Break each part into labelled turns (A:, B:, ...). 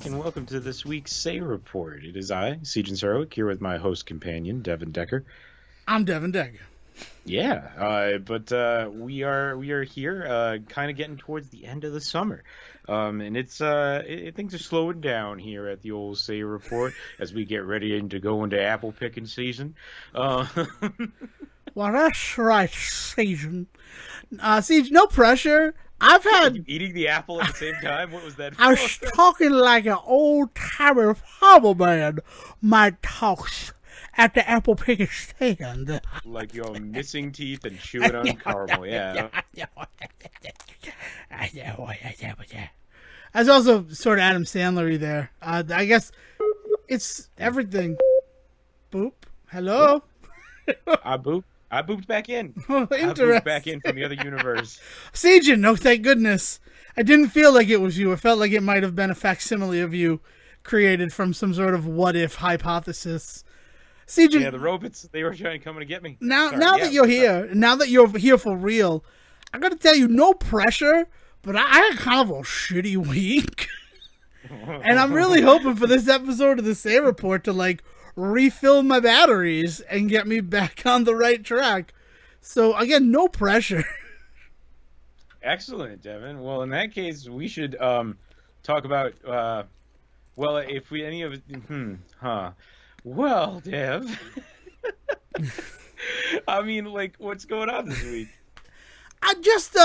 A: and welcome to this week's Say Report. It is I, Sejohn, here with my host companion, Devon Decker.
B: I'm Devon Decker.
A: Yeah, but we are here, kind of getting towards the end of the summer, and things are slowing down here at the old Say Report as we get ready to go into apple picking season. Uh,
B: Well, that's right, Sejohn. Siege, no pressure. I've
A: you
B: had.
A: eating the apple at the same time? What was that
B: I
A: for?
B: was talking like an old timer farmer man might talk at the apple picking stand.
A: Like you're missing teeth and chewing on caramel. Yeah.
B: That's also sort of Adam Sandler-y there. I guess it's everything. Boop. Hello.
A: I booped back in.
B: Oh,
A: I booped back in from the other universe.
B: Sejohn, no, thank goodness. I didn't feel like it was you. It felt like it might have been a facsimile of you created from some sort of what-if hypothesis. Sejohn,
A: Yeah, the robots, they were trying to come and get me.
B: now
A: Sorry,
B: now
A: yeah,
B: that you're here, now that you're here for real, I gotta tell you, no pressure, but I had kind of a shitty week. And I'm really hoping for this episode of the Say Report to, like, refill my batteries and get me back on the right track. So, again, no pressure.
A: Excellent, Devin. Well, in that case, we should talk about, well, if we, any of, well, Dev, I mean, like, what's going on this week?
B: I just,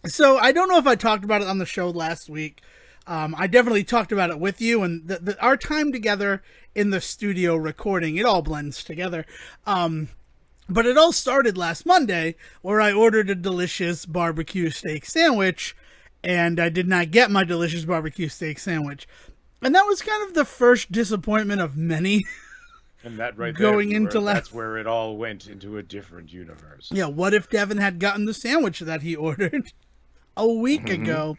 B: so I don't know if I talked about it on the show last week. I definitely talked about it with you, and our time together in the studio recording, it all blends together. But it all started last Monday, where I ordered a delicious barbecue steak sandwich, and I did not get my delicious barbecue steak sandwich. And that was kind of the first disappointment of many.
A: And that right
B: Going
A: there,
B: into
A: that's where it all went into a different universe.
B: Yeah, what if Devon had gotten the sandwich that he ordered a week ago?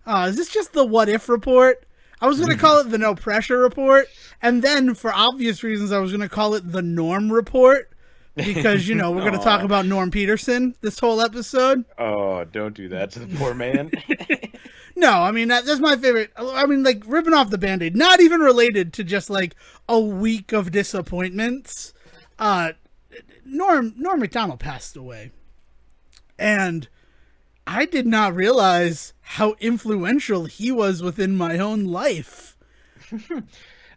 B: Is this just the what if report? I was going to call it the no pressure report, and then for obvious reasons I was going to call it the Norm report, because, you know, we're going to talk about Norm Peterson this whole episode.
A: Oh, don't do that to the poor man.
B: No, I mean, that's my favorite. I mean, like, ripping off the Band-Aid, not even related to just, like, a week of disappointments. Norm MacDonald passed away, and I did not realize how influential he was within my own life.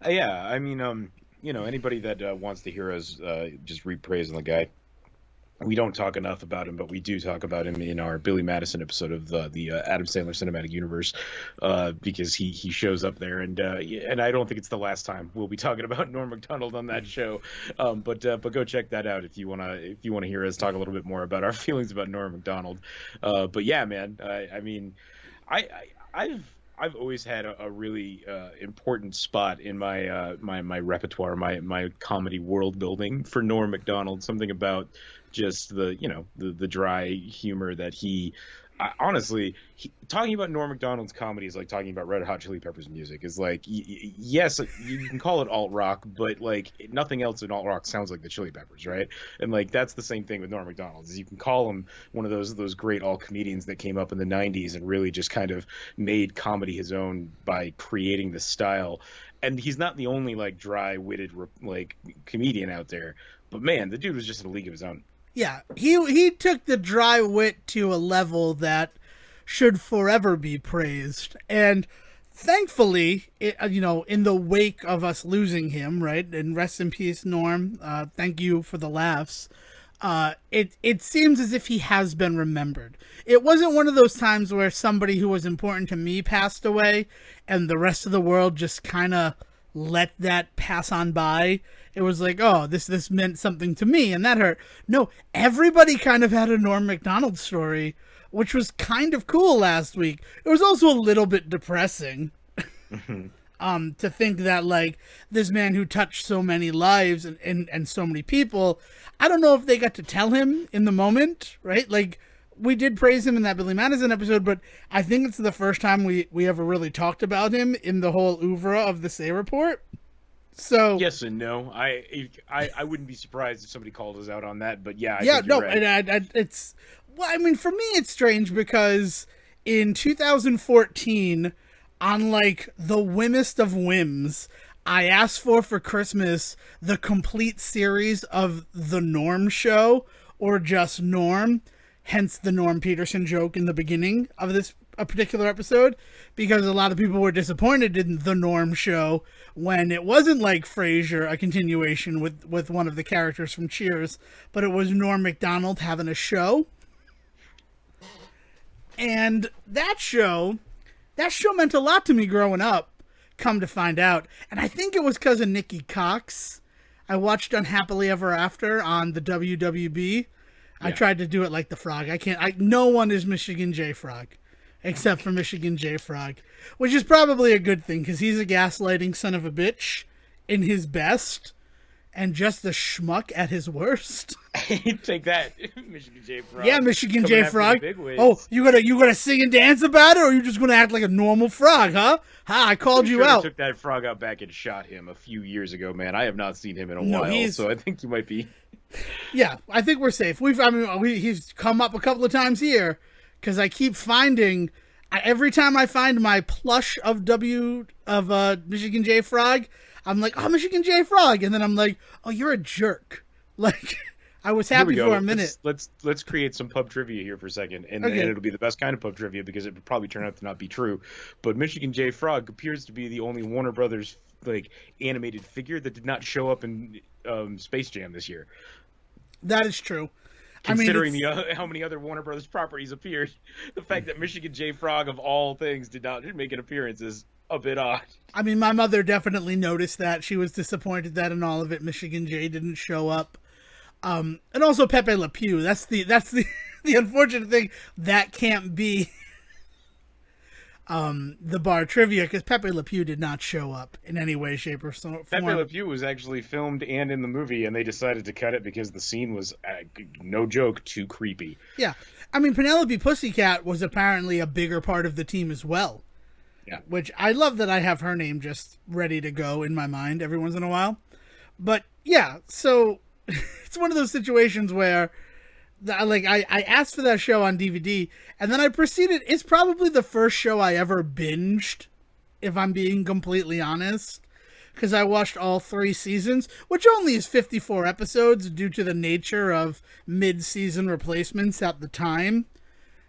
A: Yeah, I mean, you know, anybody that wants to hear us just repraising the guy, we don't talk enough about him, but we do talk about him in our Billy Madison episode of the Adam Sandler Cinematic Universe, because he shows up there, and I don't think it's the last time we'll be talking about Norm MacDonald on that show. But go check that out if you wanna hear us talk a little bit more about our feelings about Norm MacDonald. But yeah, man, I mean, I've always had a really important spot in my my repertoire, my comedy world building for Norm MacDonald. Something about just the dry humor that honestly, talking about Norm MacDonald's comedy is like talking about Red Hot Chili Peppers music. Is like, yes, you can call it alt rock, but like nothing else in alt rock sounds like the Chili Peppers, right? And like that's the same thing with Norm MacDonald. Is you can call him one of those great alt comedians that came up in the '90s and really just kind of made comedy his own by creating the style. And he's not the only like dry-witted like comedian out there, but man, the dude was just in a league of his own.
B: Yeah, he took the dry wit to a level that should forever be praised. And thankfully, in the wake of us losing him, right, and rest in peace, Norm, thank you for the laughs, it seems as if he has been remembered. It wasn't one of those times where somebody who was important to me passed away and the rest of the world just kind of let that pass on by. It was like, oh, this meant something to me, and that hurt. No, everybody kind of had a Norm MacDonald story, which was kind of cool last week. It was also a little bit depressing. To think that, like, this man who touched so many lives and so many people, I don't know if they got to tell him in the moment, right? Like, we did praise him in that Billy Madison episode, but I think it's the first time we ever really talked about him in the whole oeuvre of the Say Report. So
A: yes and no. I wouldn't be surprised if somebody called us out on that, but yeah,
B: yeah,
A: think you're
B: no,
A: right.
B: and it's, well, I mean, for me, it's strange because in 2014, on like the whimmest of whims, I asked for Christmas the complete series of the Norm Show, or just Norm, hence the Norm Peterson joke in the beginning of this a particular episode, because a lot of people were disappointed in the Norm Show when it wasn't like Frasier, a continuation with one of the characters from Cheers, but it was Norm MacDonald having a show. And that show meant a lot to me growing up, come to find out. And I think it was because of Nikki Cox. I watched Unhappily Ever After on the WWB. Yeah. I tried to do it like the Frog. No one is Michigan J. Frog, except for Michigan J. Frog, which is probably a good thing, because he's a gaslighting son of a bitch in his best, and just the schmuck at his worst.
A: Take that, Michigan J. Frog.
B: Yeah, Michigan J. Frog. Oh, you gonna sing and dance about it, or are you just gonna act like a normal frog, huh? Ha, I called you out.
A: I took that frog out back and shot him a few years ago, man. I have not seen him in a while, so I think you might be.
B: Yeah, I think we're safe. He's come up a couple of times here, because I keep finding, every time I find my plush of Michigan J. Frog, I'm like, oh, Michigan J. Frog, and then I'm like, oh, you're a jerk. Like, I was happy for a minute.
A: Let's create some pub trivia here for a second, and it'll be the best kind of pub trivia, because it would probably turn out to not be true. But Michigan J. Frog appears to be the only Warner Brothers animated figure that did not show up in Space Jam this year.
B: That is true.
A: Considering how many other Warner Brothers properties appeared, the fact that Michigan J. Frog, of all things, did not make an appearance is a bit odd. I mean,
B: my mother definitely noticed that. She was disappointed that in all of it, Michigan J. didn't show up. And also Pepe Le Pew. That's the the unfortunate thing. That can't be the bar trivia, because Pepe Le Pew did not show up in any way, shape, or form.
A: Pepe Le Pew was actually filmed and in the movie, and they decided to cut it because the scene was, no joke, too creepy.
B: Yeah. I mean, Penelope Pussycat was apparently a bigger part of the team as well.
A: Yeah.
B: Which I love that I have her name just ready to go in my mind every once in a while. But yeah, so it's one of those situations where I asked for that show on DVD, and then I proceeded. It's probably the first show I ever binged, if I'm being completely honest, because I watched all 3 seasons, which only is 54 episodes due to the nature of mid-season replacements at the time.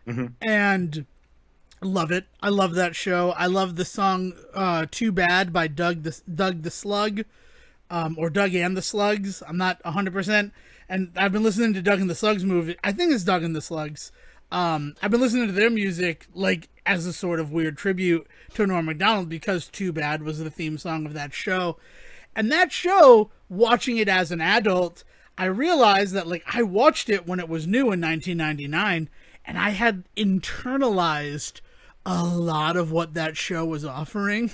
A: Mm-hmm.
B: And love it. I love that show. I love the song "Too Bad" by Doug the Slug, or Doug and the Slugs. I'm not 100%. And I've been listening to Doug and the Slugs movie. I think it's Doug and the Slugs. I've been listening to their music as a sort of weird tribute to Norm MacDonald, because Too Bad was the theme song of that show. And that show, watching it as an adult, I realized that I watched it when it was new in 1999, and I had internalized a lot of what that show was offering.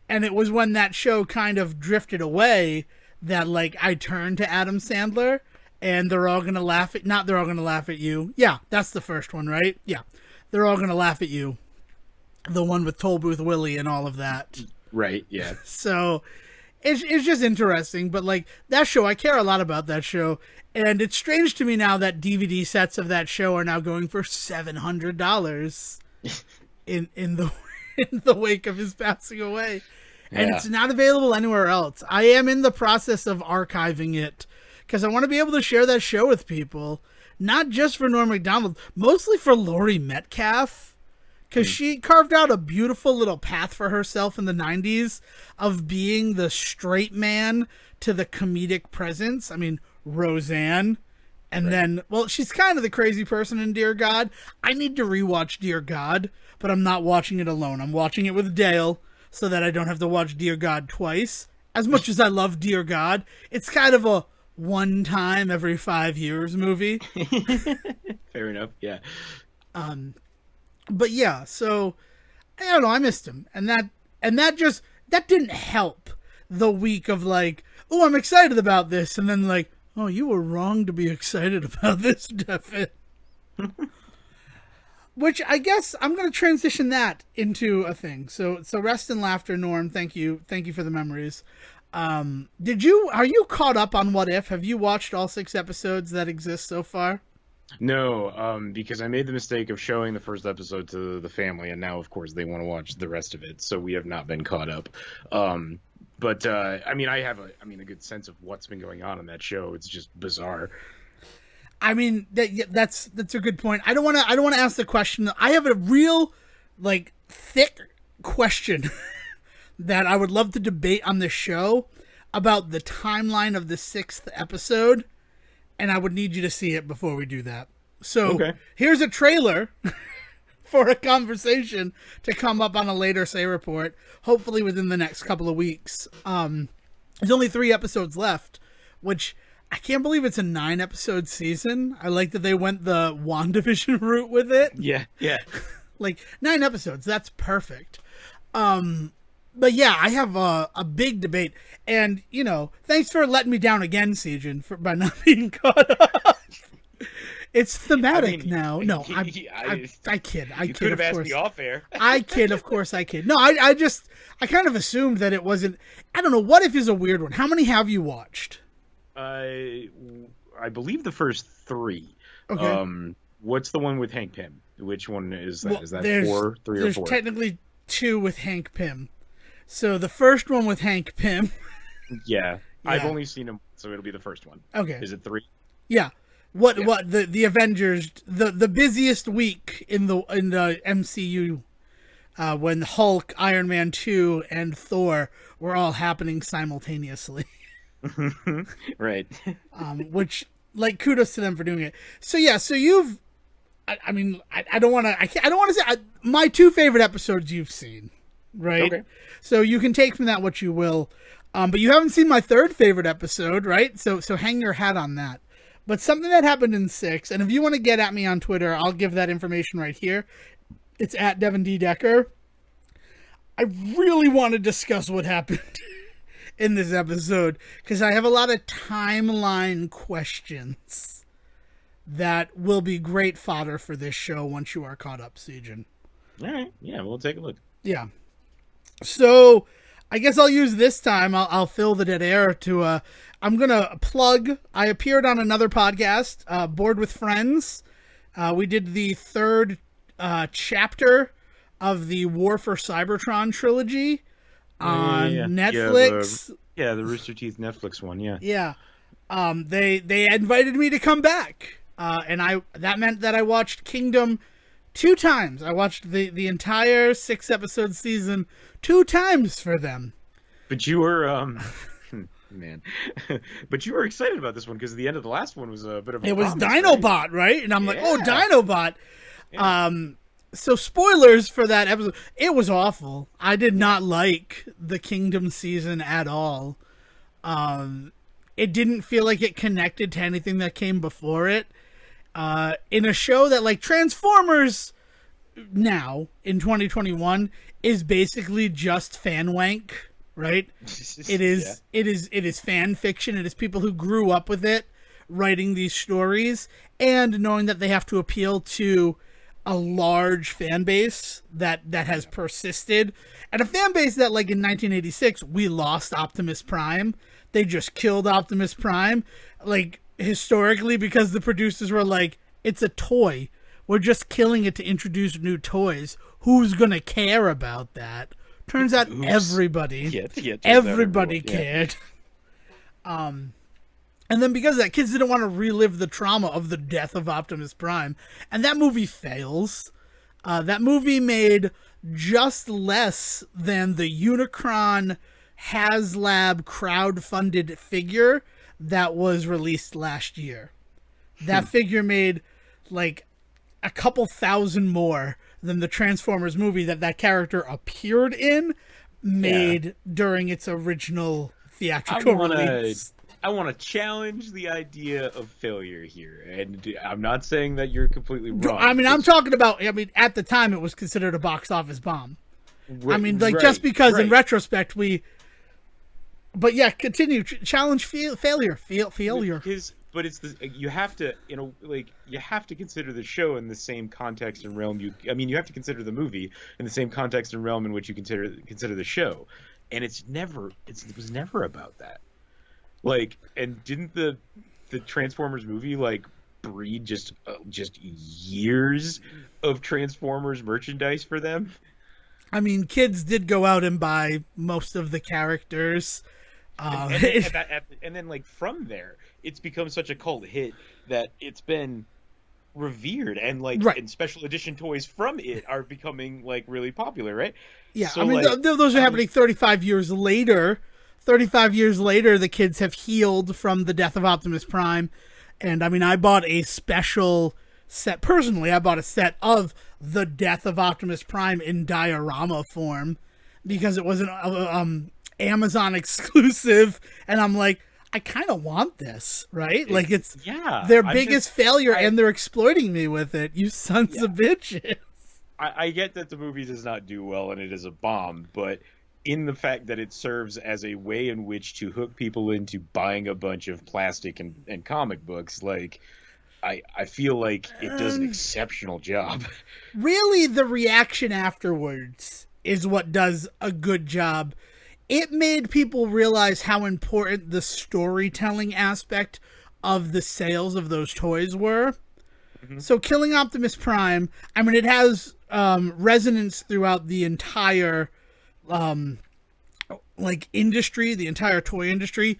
B: And it was when that show kind of drifted away that I turned to Adam Sandler, and They're All Gonna Laugh at... Not They're All Gonna Laugh at You. Yeah, that's the first one, right? Yeah. They're All Gonna Laugh at You. The one with Toll Booth Willie and all of that.
A: Right, yeah.
B: So, it's just interesting, but that show, I care a lot about that show, and it's strange to me now that DVD sets of that show are now going for $700 in the wake of his passing away. And it's not available anywhere else. I am in the process of archiving it, because I want to be able to share that show with people, not just for Norm MacDonald, mostly for Laurie Metcalf, because she carved out a beautiful little path for herself in the 90s of being the straight man to the comedic presence. I mean, Roseanne. And then, she's kind of the crazy person in Dear God. I need to rewatch Dear God, but I'm not watching it alone. I'm watching it with Dale, so that I don't have to watch Dear God twice. As much as I love Dear God, it's kind of a one time every 5 years movie.
A: Fair enough, yeah.
B: But yeah, so I don't know, I missed him. And that didn't help the week of oh, I'm excited about this, and then oh, you were wrong to be excited about this, Devon. Which I guess I'm going to transition that into a thing. So rest in laughter, Norm. Thank you for the memories. Are you caught up on What If? Have you watched all 6 episodes that exist so far?
A: No, because I made the mistake of showing the first episode to the family, and now, of course, they want to watch the rest of it. So we have not been caught up. But I mean, I have a good sense of what's been going on in that show. It's just bizarre.
B: I mean, that's a good point. I don't want to ask the question. I have a real, like, thick question that I would love to debate on this show about the timeline of the 6th episode, and I would need you to see it before we do that. So
A: Okay.
B: Here's a trailer for a conversation to come up on a later Say Report, hopefully within the next couple of weeks. There's only 3 episodes left, which I can't believe it's a 9-episode season. I like that they went the WandaVision route with it.
A: Yeah.
B: Like 9 episodes, that's perfect. But yeah, I have a big debate, and thanks for letting me down again, Sejohn, by not being caught up. It's thematic now. No, I kid. I
A: You
B: kid.
A: could have
B: of
A: asked
B: course.
A: me off air.
B: I kid. Of course, I kid. No, I kind of assumed that it wasn't. I don't know. What if is a weird one? How many have you watched?
A: I believe the first 3.
B: Okay.
A: What's the one with Hank Pym? Which one is that?
B: Well,
A: Is that
B: there's-
A: 4, 3, or
B: There's
A: 4?
B: technically 2 with Hank Pym. So the first one with Hank Pym.
A: Yeah. I've
B: Yeah.
A: only seen him, so it'll be the first one.
B: Okay.
A: Is it 3?
B: Yeah. What the Avengers, the busiest week in the MCU, when Hulk, Iron Man 2, and Thor were all happening simultaneously.
A: Right.
B: Which, like, kudos to them for doing it. So yeah, so you've, I mean, I don't want to say my 2 favorite episodes you've seen, right?
A: Okay.
B: So you can take from that what you will, but you haven't seen my 3rd favorite episode, right? So hang your hat on that. But something that happened in 6, and if you want to get at me on Twitter, I'll give that information right here. It's at Devon D. Decker. I really want to discuss what happened in this episode, because I have a lot of timeline questions that will be great fodder for this show once you are caught up, Sejohn.
A: All right. Yeah, we'll take a look.
B: Yeah. So I guess I'll use this time. I'll fill the dead air to. I'm gonna plug. I appeared on another podcast, Board with Friends. We did the 3rd chapter of the War for Cybertron trilogy on Netflix.
A: Yeah, the Rooster Teeth Netflix one. Yeah.
B: Yeah. They invited me to come back, and that meant that I watched Kingdom 2 times. I watched the entire 6-episode season 2 times for them.
A: But you were man, but you were excited about this one because the end of the last one was a bit of a
B: It was
A: promise,
B: Dinobot, right? And I'm like, oh,
A: Yeah.
B: Dinobot.
A: Yeah.
B: So spoilers for that episode. It was awful. I did not like the Kingdom season at all. It didn't feel like it connected to anything that came before it. In a show that, like, Transformers now in 2021 is basically just fan wank, right? It is fan fiction. It is people who grew up with it writing these stories and knowing that they have to appeal to a large fan base that has persisted, and a fan base that, like, in 1986 we lost Optimus Prime. They just killed Optimus Prime, like, historically, because the producers were like, it's a toy, we're just killing it to introduce new toys. Who's gonna care about that? Turns out everybody
A: turns out
B: everybody
A: everyone, yeah.
B: cared. And then because of that, kids didn't want to relive the trauma of the death of Optimus Prime. And that movie fails. That movie made just less than the Unicron HasLab crowd-funded figure that was released last year. That figure made, like, a couple thousand more than the Transformers movie that character appeared in made during its original theatrical release.
A: I want to challenge the idea of failure here, and I'm not saying that you're completely wrong.
B: I mean, I'm talking about. I mean, at the time, it was considered a box office bomb. I mean, like, just because in retrospect we. But yeah, continue. Challenge failure. Failure.
A: But it's you have to, you have to consider the show in the same context and realm. You have to consider the movie in the same context and realm in which you consider the show, and it was never about that. Like, and didn't the Transformers movie, like, breed just years of Transformers merchandise for them.
B: I mean, kids did go out and buy most of the characters.
A: And then like from there, it's become such a cult hit that it's been revered, and like
B: Right.
A: and special edition toys from it are becoming like really popular, right?
B: Yeah,
A: So,
B: I mean,
A: like,
B: those are happening 35 years later. 35 years later, the kids have healed from the death of Optimus Prime. And, I mean, I bought a special set. Personally, I bought a set of the death of Optimus Prime in diorama form because it was an Amazon exclusive. And I'm like, I kind of want this, right? Like, it's their biggest failure, and they're exploiting me with it. You sons of bitches.
A: I get that the movie does not do well and it is a bomb, but in the fact that it serves as a way in which to hook people into buying a bunch of plastic and comic books, like, I feel like it does an exceptional job.
B: Really, the reaction afterwards is what does a good job. It made people realize how important the storytelling aspect of the sales of those toys were. Mm-hmm. So killing Optimus Prime, I mean, it has resonance throughout the entire industry, the entire toy industry.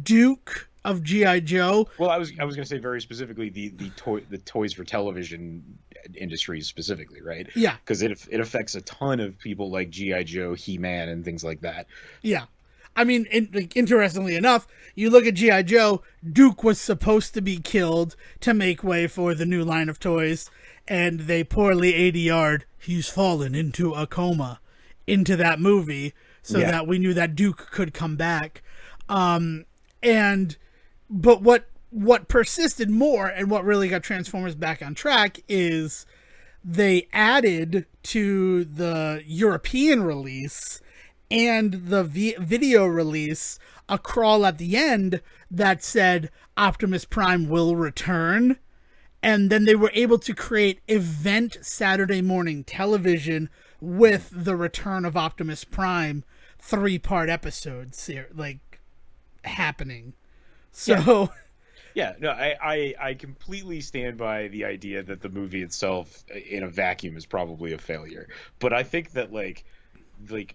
B: Duke of G.I. Joe.
A: Well, I was going to say very specifically the toys for television industry specifically, right?
B: Yeah,
A: because it affects a ton of people like G.I. Joe, He-Man, and things like that.
B: Yeah. I mean, interestingly enough, you look at G.I. Joe, Duke was supposed to be killed to make way for the new line of toys, and they poorly ADR'd, he's fallen into a coma, into that movie, so that we knew that Duke could come back. But what persisted more, and what really got Transformers back on track, is they added to the European release and the video release a crawl at the end that said Optimus Prime will return. And then they were able to create event Saturday morning television with the return of Optimus Prime 3-part episodes like happening. So
A: yeah, no, I completely stand by the idea that the movie itself in a vacuum is probably a failure. But I think that like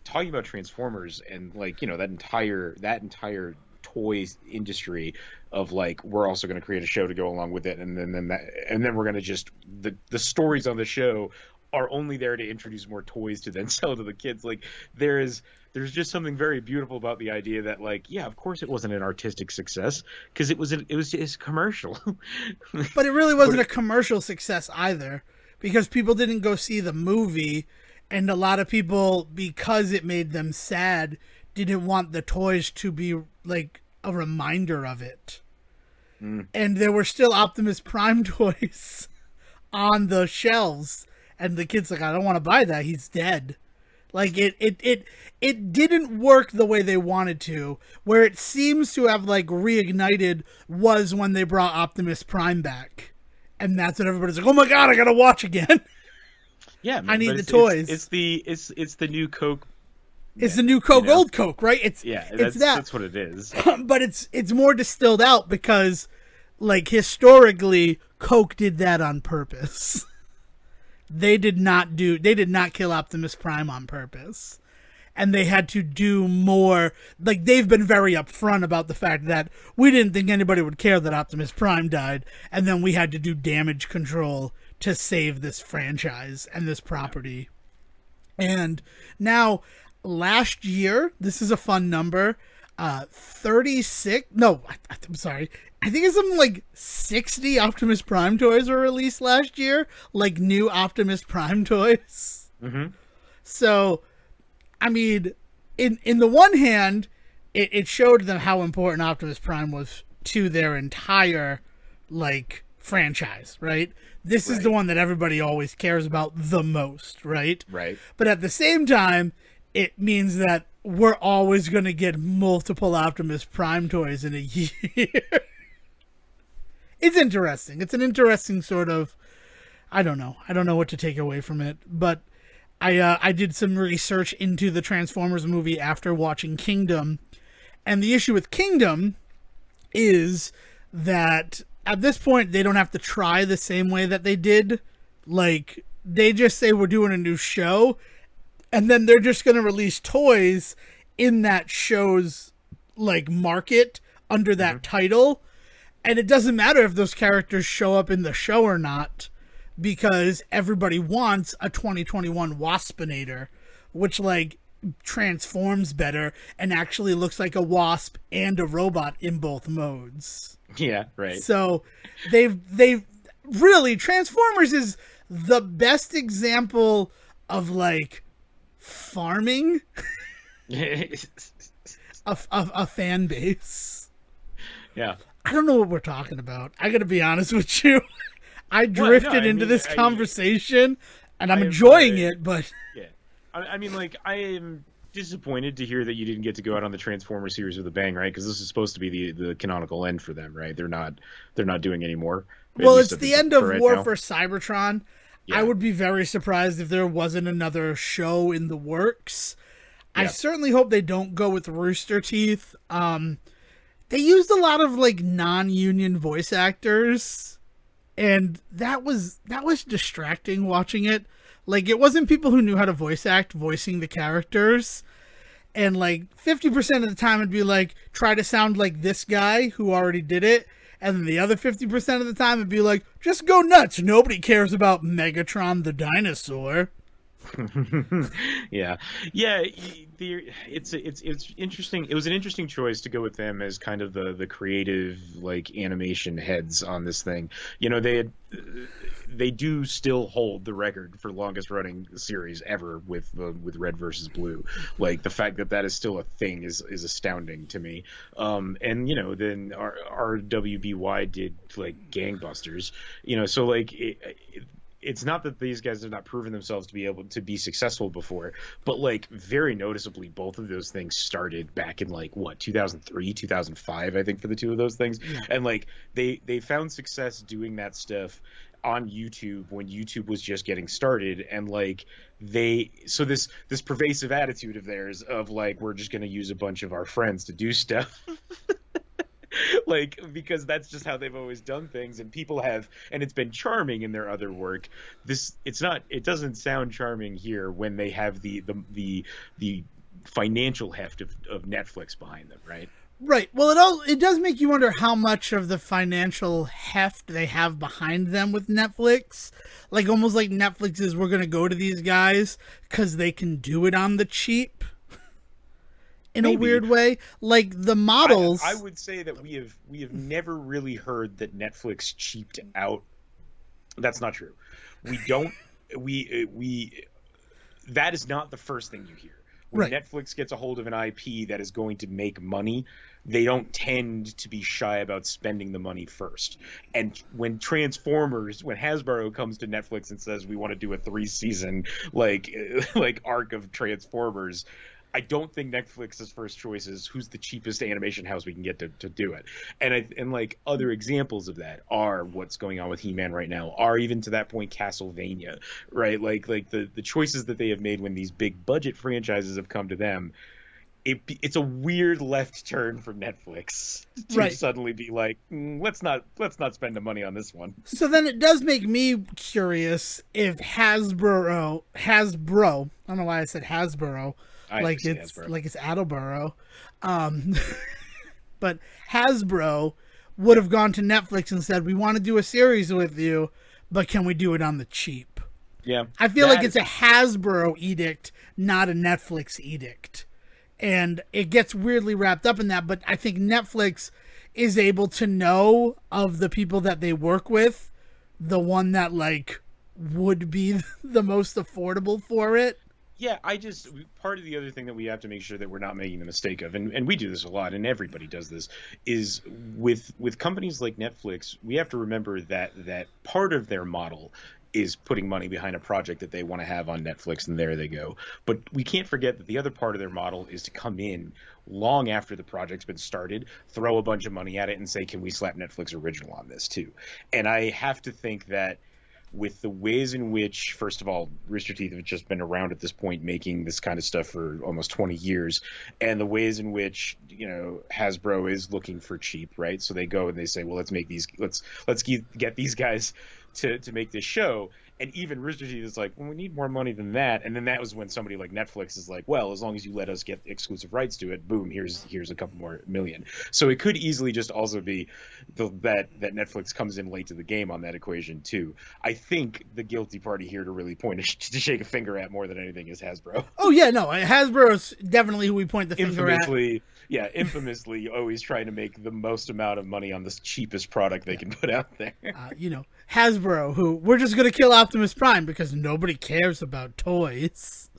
A: talking about Transformers and like, you know, that entire toy industry of like, we're also going to create a show to go along with it, and then we're going to just the stories on the show are only there to introduce more toys to then sell to the kids. Like there's just something very beautiful about the idea that like, yeah, of course it wasn't an artistic success because it was just commercial.
B: But it really wasn't a commercial success either, because people didn't go see the movie, and a lot of people, because it made them sad, didn't want the toys to be like a reminder of it. And there were still Optimus Prime toys on the shelves, and the kid's like, I don't want to buy that, he's dead. Like it didn't work the way they wanted to. Where it seems to have like reignited was when they brought Optimus Prime back, and that's when everybody's like, oh my god, I gotta watch again.
A: Yeah, man,
B: I need the toys.
A: It's the new Coke.
B: It's the new Coke, old Coke, right?
A: That's what it is.
B: But it's more distilled out because, like, historically, Coke did that on purpose. They did not kill Optimus Prime on purpose. And they had to do more. Like, they've been very upfront about the fact that we didn't think anybody would care that Optimus Prime died, and then we had to do damage control to save this franchise and this property. And now, last year, this is a fun number, 36, no, I'm sorry, I think it's something like 60 Optimus Prime toys were released last year, like new Optimus Prime toys.
A: Mm-hmm.
B: So, I mean, in the one hand, it showed them how important Optimus Prime was to their entire, like, franchise, right? This is the one that everybody always cares about the most, right?
A: Right.
B: But at the same time, it means that we're always going to get multiple Optimus Prime toys in a year. It's interesting. It's an interesting sort of, I don't know what to take away from it, but I did some research into the Transformers movie after watching Kingdom, and the issue with Kingdom is that at this point, they don't have to try the same way that they did. Like, they just say we're doing a new show, and then they're just going to release toys in that show's, like, market under that title. And it doesn't matter if those characters show up in the show or not, because everybody wants a 2021 Waspinator, which, like, transforms better and actually looks like a wasp and a robot in both modes.
A: Yeah, right.
B: So they've really, Transformers is the best example of, like, farming a fan base.
A: Yeah.
B: I don't know what we're talking about. I gotta be honest with you. I drifted into this conversation, and I'm enjoying it, but...
A: Yeah. I mean, like, I am disappointed to hear that you didn't get to go out on the Transformers series with a bang, right? Because this is supposed to be the canonical end for them, right? They're not doing any more.
B: Well, it's the end of War for Cybertron.
A: Yeah.
B: I would be very surprised if there wasn't another show in the works. Yeah. I certainly hope they don't go with Rooster Teeth. They used a lot of, like, non-union voice actors, and that was distracting watching it. Like, it wasn't people who knew how to voice act voicing the characters. And, like, 50% of the time it'd be like, try to sound like this guy who already did it. And then the other 50% of the time it'd be like, just go nuts. Nobody cares about Megatron the dinosaur.
A: Yeah. It's interesting. It was an interesting choice to go with them as kind of the creative, like, animation heads on this thing. You know, they do still hold the record for longest running series ever with Red versus Blue. Like, the fact that is still a thing is astounding to me. And, you know, then our WBY did, like, gangbusters. You know, so, like, it's not that these guys have not proven themselves to be able to be successful before, but, like, very noticeably, both of those things started back in, like, what, 2003, 2005, I think, for the two of those things. Yeah. And, like, they found success doing that stuff on YouTube when YouTube was just getting started, and, like, so this pervasive attitude of theirs of, like, we're just going to use a bunch of our friends to do stuff. Like, because that's just how they've always done things, and people have, and it's been charming in their other work. It doesn't sound charming here when they have the financial heft of Netflix behind them, right?
B: Right. Well, it does make you wonder how much of the financial heft they have behind them with Netflix. Like, almost like Netflix is, we're going to go to these guys because they can do it on the cheap. In Maybe. A weird way, like the models.
A: I would say that we have never really heard that Netflix cheaped out. That's not true. We don't. That is not the first thing you hear. When Netflix gets a hold of an IP that is going to make money, they don't tend to be shy about spending the money first. And when Hasbro comes to Netflix and says we want to do a 3-season like arc of Transformers, I don't think Netflix's first choice is who's the cheapest animation house we can get to do it. And like other examples of that are what's going on with He-Man right now, are even to that point Castlevania, right? Like the choices that they have made when these big budget franchises have come to them. It's a weird left turn from Netflix to suddenly be like, let's not spend the money on this one. So
B: then it does make me curious if Hasbro, I don't know why I said Hasbro, like it's Attleboro, but Hasbro would have gone to Netflix and said, we want to do a series with you, but can we do it on the cheap?
A: Yeah,
B: I feel like it's a Hasbro edict, not a Netflix edict. And it gets weirdly wrapped up in that, but I think Netflix is able to know of the people that they work with, the one that, like, would be the most affordable for it.
A: Yeah, part of the other thing that we have to make sure that we're not making the mistake of, and we do this a lot, and everybody does this, is with companies like Netflix, we have to remember that part of their model is putting money behind a project that they want to have on Netflix, and there they go. But we can't forget that the other part of their model is to come in long after the project's been started, throw a bunch of money at it, and say, can we slap Netflix original on this too? And I have to think that with the ways in which, first of all, Rooster Teeth have just been around at this point making this kind of stuff for almost 20 years, and the ways in which, Hasbro is looking for cheap, right? So they go and they say, well, let's get these guys to make this show. And even Rooster Teeth is like, well, we need more money than that. And then that was when somebody like Netflix is like, well, as long as you let us get exclusive rights to it, boom, here's a couple more million. So it could easily just also be that Netflix comes in late to the game on that equation too. I think the guilty party here to really point to shake a finger at more than anything is Hasbro.
B: Oh yeah, no, Hasbro's definitely who we point the finger at.
A: Yeah, infamously always trying to make the most amount of money on the cheapest product they can put out there.
B: Hasbro, who we're just going to kill Optimus Prime because nobody cares about toys.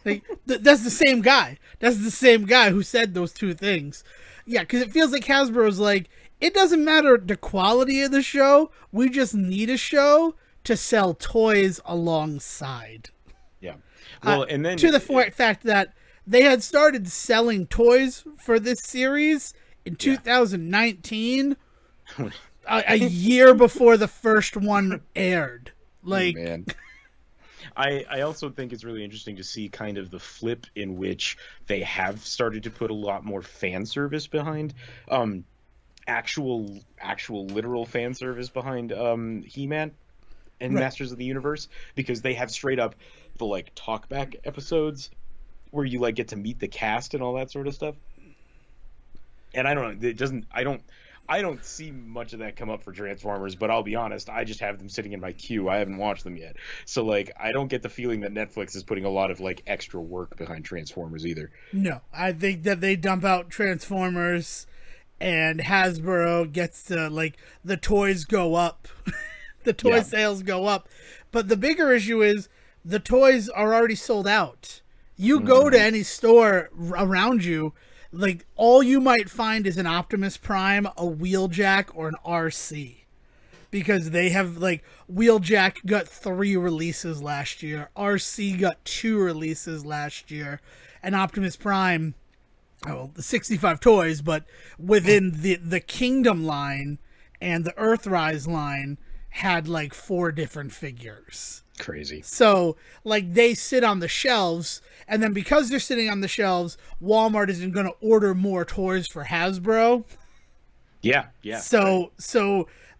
B: That's the same guy. That's the same guy who said those two things. Yeah, because it feels like Hasbro's like, it doesn't matter the quality of the show. We just need a show to sell toys alongside.
A: Yeah. Well, and then
B: to the fact that they had started selling toys for this series in 2019, a year before the first one aired. Like,
A: oh, man. I also think it's really interesting to see kind of the flip in which they have started to put a lot more fan service behind, actual literal fan service behind He-Man and
B: right.
A: Masters of the Universe, because they have straight up the like talkback episodes where you like get to meet the cast and all that sort of stuff. And I don't know, I don't see much of that come up for Transformers, but I'll be honest, I just have them sitting in my queue. I haven't watched them yet. So like I don't get the feeling that Netflix is putting a lot of like extra work behind Transformers either.
B: No, I think that they dump out Transformers and Hasbro gets to, like, the toys go up. The toy sales go up. But the bigger issue is the toys are already sold out. You go to any store around you, like, all you might find is an Optimus Prime, a Wheeljack, or an RC. Because they have, like, Wheeljack got 3 releases last year. RC got 2 releases last year. And Optimus Prime, the 65 toys, but within the Kingdom line and the Earthrise line had, like, 4 different figures.
A: Crazy.
B: So, like, they sit on the shelves, and then because they're sitting on the shelves, Walmart isn't going to order more toys for Hasbro.
A: Yeah.
B: So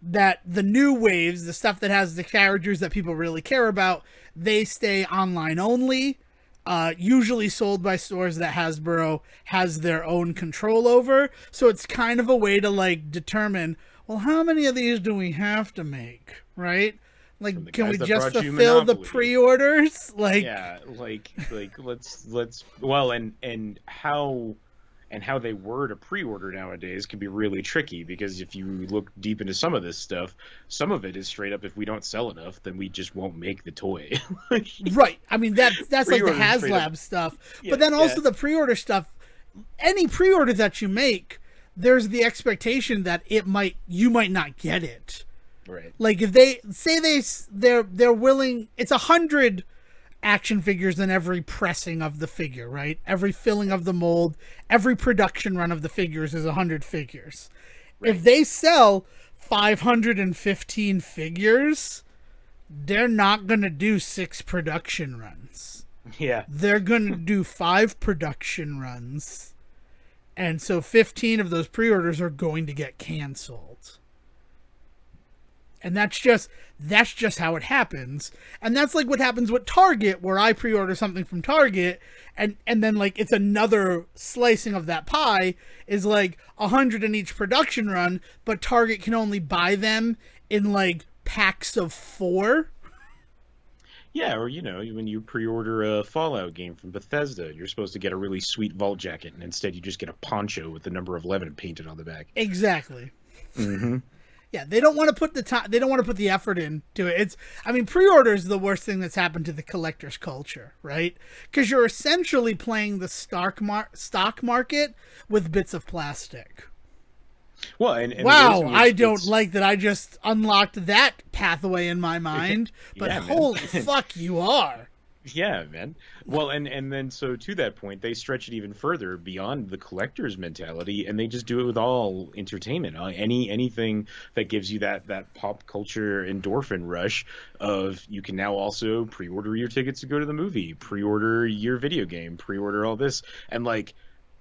B: that the new waves, the stuff that has the characters that people really care about, they stay online only, usually sold by stores that Hasbro has their own control over. So it's kind of a way to, like, determine, well, how many of these do we have to make, right? Like, can we just fulfill the pre-orders? Like,
A: yeah, like let's well, and how they word a pre-order nowadays can be really tricky, because if you look deep into some of this stuff, some of it is straight up, if we don't sell enough, then we just won't make the toy.
B: Right. I mean, that's like the HasLab stuff.
A: Yeah,
B: but then also the pre-order stuff, any pre-order that you make, there's the expectation that you might not get it.
A: Right.
B: Like, if they say they're willing, it's 100 action figures in every pressing of the figure, right? Every filling of the mold, every production run of the figures is 100 figures. Right. If they sell 515 figures, they're not going to do 6 production runs.
A: Yeah.
B: They're going to do 5 production runs. And so 15 of those pre-orders are going to get canceled. And that's just how it happens. And that's like what happens with Target, where I pre-order something from Target, and then, like, it's another slicing of that pie is like 100 in each production run, but Target can only buy them in, like, packs of 4.
A: Yeah, or, when you pre-order a Fallout game from Bethesda, you're supposed to get a really sweet vault jacket, and instead you just get a poncho with the number 11 painted on the back.
B: Exactly.
A: Mm-hmm.
B: Yeah, they don't want to put the time. They don't want to put the effort into it. Pre-order is the worst thing that's happened to the collector's culture, right? Because you're essentially playing the stock market with bits of plastic.
A: Well, and
B: wow, I don't like that. I just unlocked that pathway in my mind, but
A: yeah,
B: holy fuck, you are.
A: Yeah, man. Well, and then so to that point, they stretch it even further beyond the collector's mentality, and they just do it with all entertainment. Anything that gives you that pop culture endorphin rush of you can now also pre-order your tickets to go to the movie, pre-order your video game, pre-order all this, and like.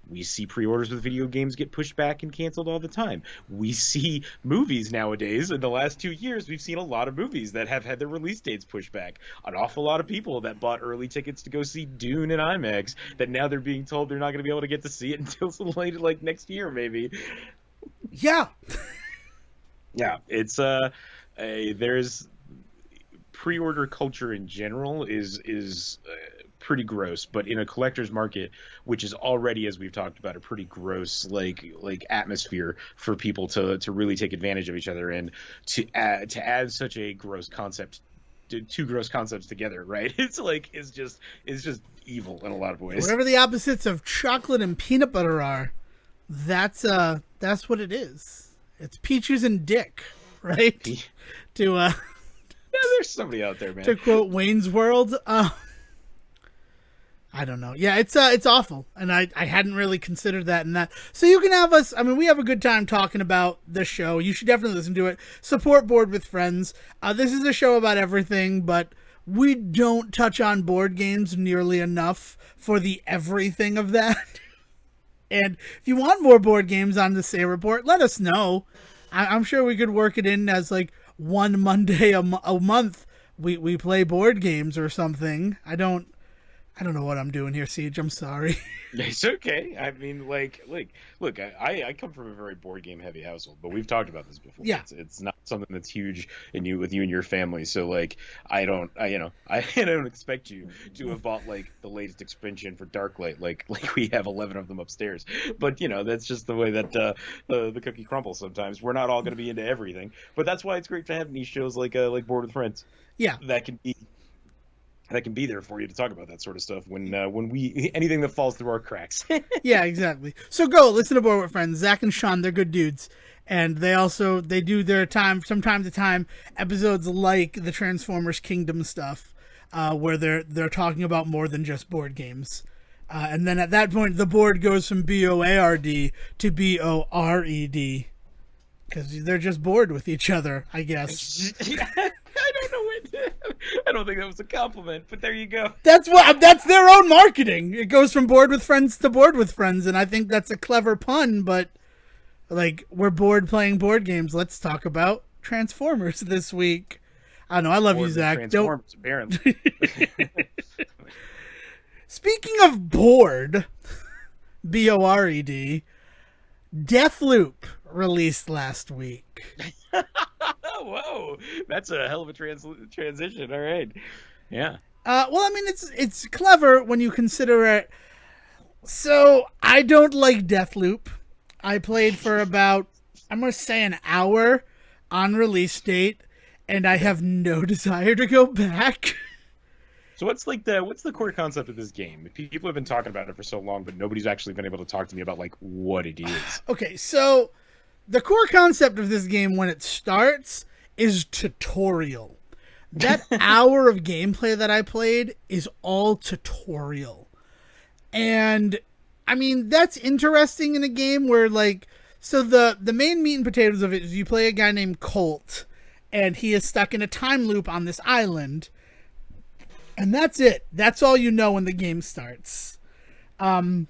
A: We see pre-orders with video games get pushed back and canceled all the time. We see movies nowadays. In the last 2 years, we've seen a lot of movies that have had their release dates pushed back. An awful lot of people that bought early tickets to go see Dune in IMAX that now they're being told they're not going to be able to get to see it until late, like next year, maybe.
B: Yeah.
A: Yeah, it's there's pre-order culture in general is pretty gross, but in a collector's market, which is already, as we've talked about, a pretty gross like atmosphere for people to really take advantage of each other, and to add such a gross concept, two gross concepts together, right? It's just evil in a lot of ways.
B: Whatever the opposites of chocolate and peanut butter are, that's what it is. It's peaches and dick, right?
A: Yeah, there's somebody out there, man.
B: To quote Wayne's World. I don't know. Yeah, it's awful, and I hadn't really considered that in that. So you can have us. I mean, we have a good time talking about the show. You should definitely listen to it. Support Board with Friends. This is a show about everything, but we don't touch on board games nearly enough for the everything of that. And if you want more board games on the Say Report, let us know. I'm sure we could work it in as like one Monday a month. We play board games or something. I don't know what I'm doing here, Siege. I'm sorry.
A: It's okay. I mean, look, I come from a very board game heavy household, but we've talked about this before.
B: Yeah.
A: It's not something that's huge with you and your family. So like, I don't expect you to have bought like the latest expansion for Darklight, like we have 11 of them upstairs. But that's just the way that the cookie crumbles. Sometimes we're not all going to be into everything, but that's why it's great to have niche shows like Board with Friends.
B: Yeah,
A: that can be there for you to talk about that sort of stuff when we anything that falls through our cracks.
B: Yeah, exactly. So go listen to Board with Friends. Zach and Sean, they're good dudes, and they do their time from time to time episodes like the Transformers Kingdom stuff, where they're talking about more than just board games. And then at that point, the board goes from BOARD to BORED because they're just bored with each other, I guess.
A: I don't know what. I don't think that was a compliment, but there you go.
B: That's their own marketing. It goes from Board with Friends to Board with Friends, and I think that's a clever pun. But like, we're bored playing board games. Let's talk about Transformers this week. I don't know. I love you, Zach.
A: Transformers, apparently.
B: Speaking of bored, BORED, Deathloop released last week.
A: Whoa, that's a hell of a transition. All right, yeah.
B: Well, I mean, it's clever when you consider it. So I don't like Deathloop. I played for about, I'm gonna say, an hour on release date, and I have no desire to go back.
A: So what's the core concept of this game? People have been talking about it for so long, but nobody's actually been able to talk to me about like what it is.
B: Okay, so the core concept of this game when it starts is tutorial. That hour of gameplay that I played is all tutorial. And I mean, that's interesting in a game where like, so the main meat and potatoes of it is you play a guy named Colt, and he is stuck in a time loop on this island. And that's it. That's all you know when the game starts. And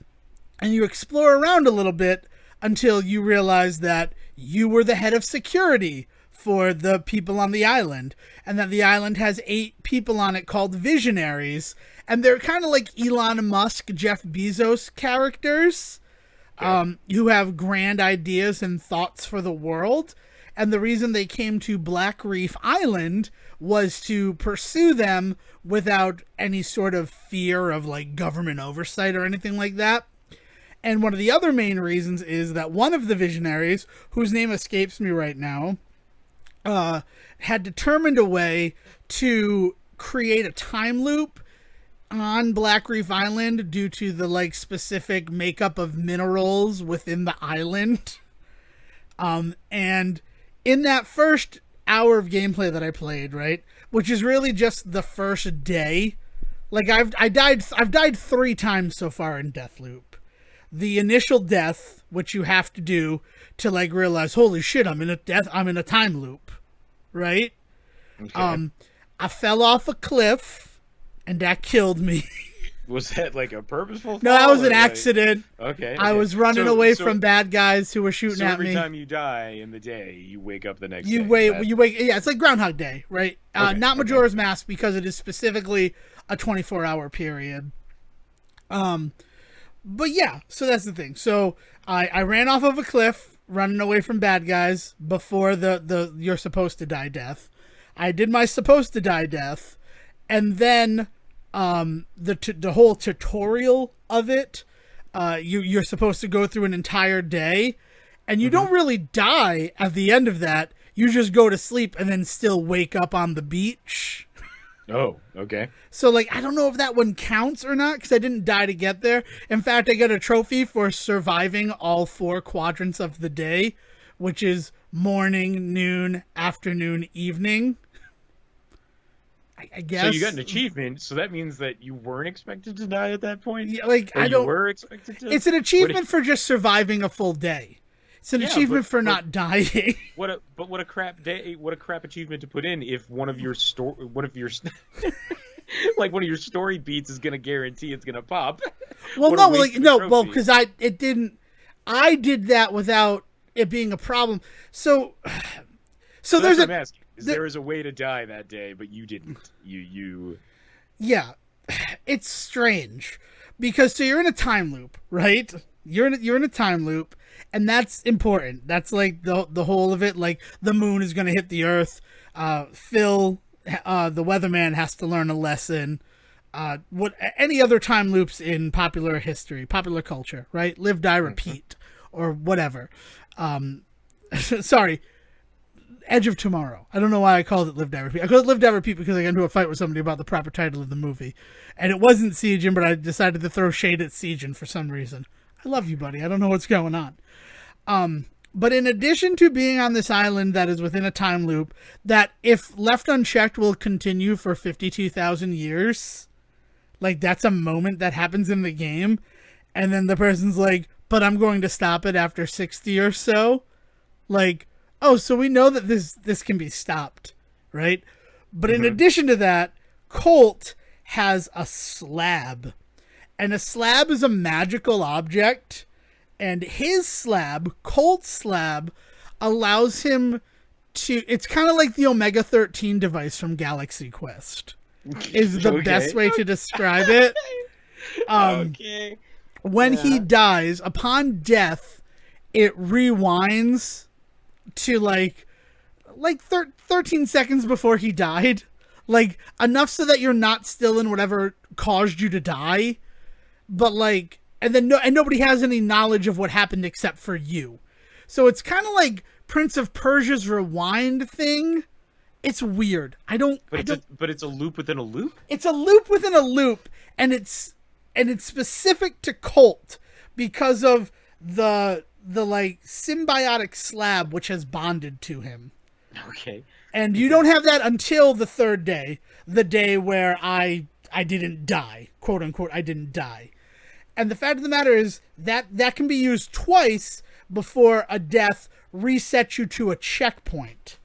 B: you explore around a little bit until you realize that you were the head of security for the people on the island, and that the island has 8 people on it called visionaries, and they're kind of like Elon Musk, Jeff Bezos characters, who have grand ideas and thoughts for the world. And the reason they came to Black Reef Island was to pursue them without any sort of fear of like government oversight or anything like that. And one of the other main reasons is that one of the visionaries, whose name escapes me right now, had determined a way to create a time loop on Black Reef Island due to the like specific makeup of minerals within the island. And in that first hour of gameplay that I played, right, which is really just the first day Like I've died 3 times so far in Deathloop. The initial death, which you have to do to like realize, holy shit, I'm in a time loop, right?
A: Okay.
B: I fell off a cliff, and that killed me.
A: Was that like a purposeful fall?
B: No, that was an
A: or,
B: accident.
A: Okay.
B: I was running away from bad guys who were shooting at me.
A: Every time you die in the day, you wake up the next day.
B: You wake. Yeah, it's like Groundhog Day, right? Not Majora's Mask because it is specifically a 24-hour period. But yeah, so that's the thing. So I ran off of a cliff, running away from bad guys before the you're supposed to die death. I did my supposed to die death, and then the whole tutorial of it, you're supposed to go through an entire day, and you don't really die at the end of that. You just go to sleep and then still wake up on the beach.
A: Oh, okay.
B: So, like, I don't know if that one counts or not, because I didn't die to get there. In fact, I got a trophy for surviving all 4 quadrants of the day, which is morning, noon, afternoon, evening. I guess.
A: So you got an achievement, so that means that you weren't expected to die at that point?
B: Yeah, like,
A: or you were expected to?
B: It's an achievement for just surviving a full day. It's an achievement for not dying.
A: What a crap day! What a crap achievement to put in if one of your like one of your story beats is going to guarantee it's going to pop.
B: Well, because I did that without it being a problem. So there's
A: what I'm asking. There was a way to die that day, but you didn't. You.
B: Yeah, it's strange because you're in a time loop, right? You're in a time loop. And that's important. That's like the whole of it. Like the moon is going to hit the earth. Phil, the weatherman, has to learn a lesson. What any other time loops in popular history, popular culture, right? Live, die, repeat, or whatever. Sorry, Edge of Tomorrow. I don't know why I called it Live, Die, Repeat. I called it Live, Die, Repeat because I got into a fight with somebody about the proper title of the movie, and it wasn't Sejohn, but I decided to throw shade at Sejohn for some reason. I love you, buddy. I don't know what's going on. But in addition to being on this island that is within a time loop that, if left unchecked, will continue for 52,000 years, like that's a moment that happens in the game, and then the person's like, but I'm going to stop it after 60 or so. Like, oh, so we know that this can be stopped, right? But in addition to that, Colt has a slab. And a slab is a magical object. And his slab, Colt's slab, allows him to... It's kind of like the Omega-13 device from Galaxy Quest. Is the best way to describe it. When he dies, upon death, it rewinds to like 13 seconds before he died. Like, enough so that you're not still in whatever caused you to die. But like... And then nobody has any knowledge of what happened except for you. So it's kind of like Prince of Persia's rewind thing. It's weird. But
A: it's a loop within a loop?
B: It's a loop within a loop, and it's specific to Colt because of the like symbiotic slab which has bonded to him.
A: Okay.
B: And you don't have that until the 3rd day, the day where I didn't die, quote unquote. I didn't die. And the fact of the matter is that can be used twice before a death resets you to a checkpoint.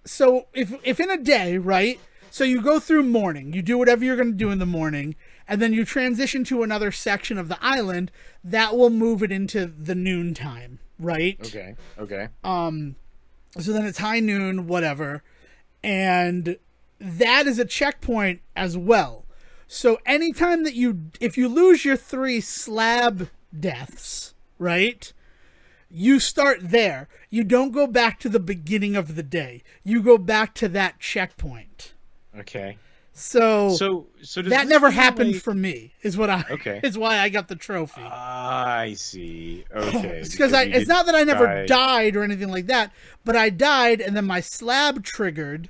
B: So if in a day, right? So you go through morning, you do whatever you're going to do in the morning, and then you transition to another section of the island, that will move it into the noon time, right?
A: Okay.
B: So then it's high noon, whatever. And that is a checkpoint as well. So anytime that if you lose your 3 slab deaths, right, you start there. You don't go back to the beginning of the day. You go back to that checkpoint.
A: Okay.
B: So does that never happened for me, is why I got the trophy.
A: I see. Okay.
B: It's because it's not that I never died or anything like that, but I died and then my slab triggered,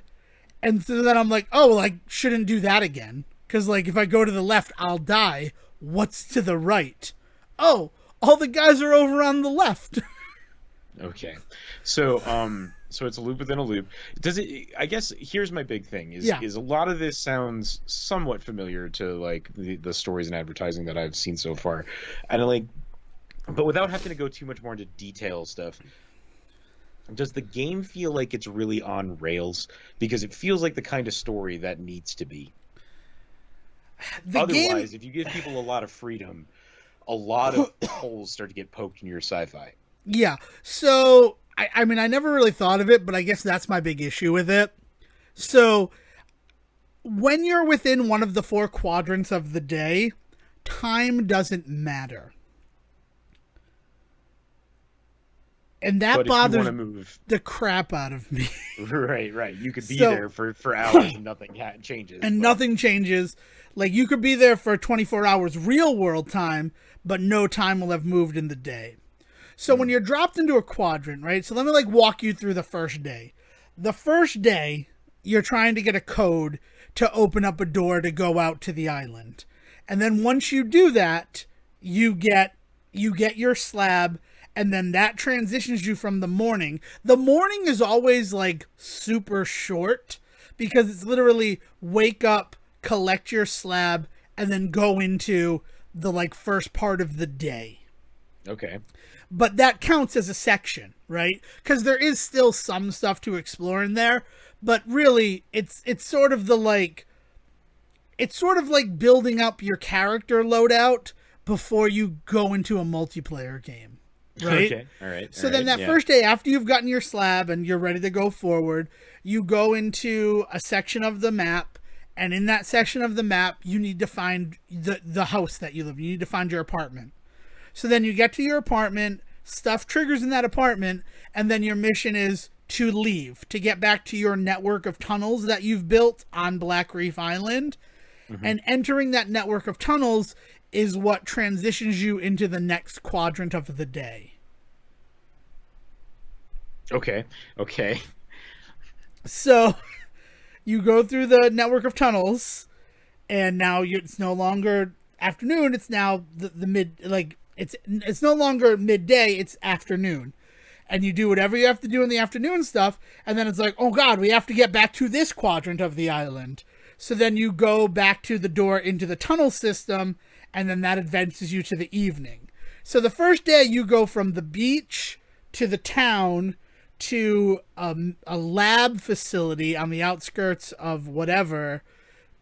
B: and so then I'm like, oh, well, I shouldn't do that again. Because, like, if I go to the left, I'll die. What's to the right? Oh, all the guys are over on the left.
A: Okay. So, So it's a loop within a loop. Does it? I guess here's my big thing:
B: Yeah.
A: is a lot of this sounds somewhat familiar to like the stories and advertising that I've seen so far, and like, but without having to go too much more into detail stuff. Does the game feel like it's really on rails? Because it feels like the kind of story that needs to be. Otherwise, if you give people a lot of freedom, a lot of holes start to get poked in your sci-fi.
B: Yeah. So, I mean, I never really thought of it, but I guess that's my big issue with it. So, when you're within one of the 4 quadrants of the day, time doesn't matter. And that bothers the crap out of me.
A: Right. You could be there for hours and nothing changes.
B: And nothing changes. Like, you could be there for 24 hours real world time, but no time will have moved in the day. So when you're dropped into a quadrant, right? So let me, like, walk you through the first day. The first day, you're trying to get a code to open up a door to go out to the island. And then once you do that, you get your slab, and then that transitions you from the morning. The morning is always, like, super short because it's literally wake up, collect your slab, and then go into the, like, first part of the day.
A: Okay.
B: But that counts as a section, right? Because there is still some stuff to explore in there, but really it's sort of the, like, it's sort of like building up your character loadout before you go into a multiplayer game. Right?
A: Okay. All right.
B: So then that first day, after you've gotten your slab and you're ready to go forward, you go into a section of the map, and in that section of the map, you need to find the house that you live in. You need to find your apartment. So then you get to your apartment, stuff triggers in that apartment, and then your mission is to leave, to get back to your network of tunnels that you've built on Black Reef Island. Mm-hmm. And entering that network of tunnels is what transitions you into the next quadrant of the day.
A: Okay.
B: So you go through the network of tunnels, and now it's no longer afternoon. It's now the mid, like, it's no longer midday. It's afternoon. And you do whatever you have to do in the afternoon stuff. And then it's like, oh God, we have to get back to this quadrant of the island. So then you go back to the door into the tunnel system, and then that advances you to the evening. So the first day you go from the beach to the town to a lab facility on the outskirts of whatever,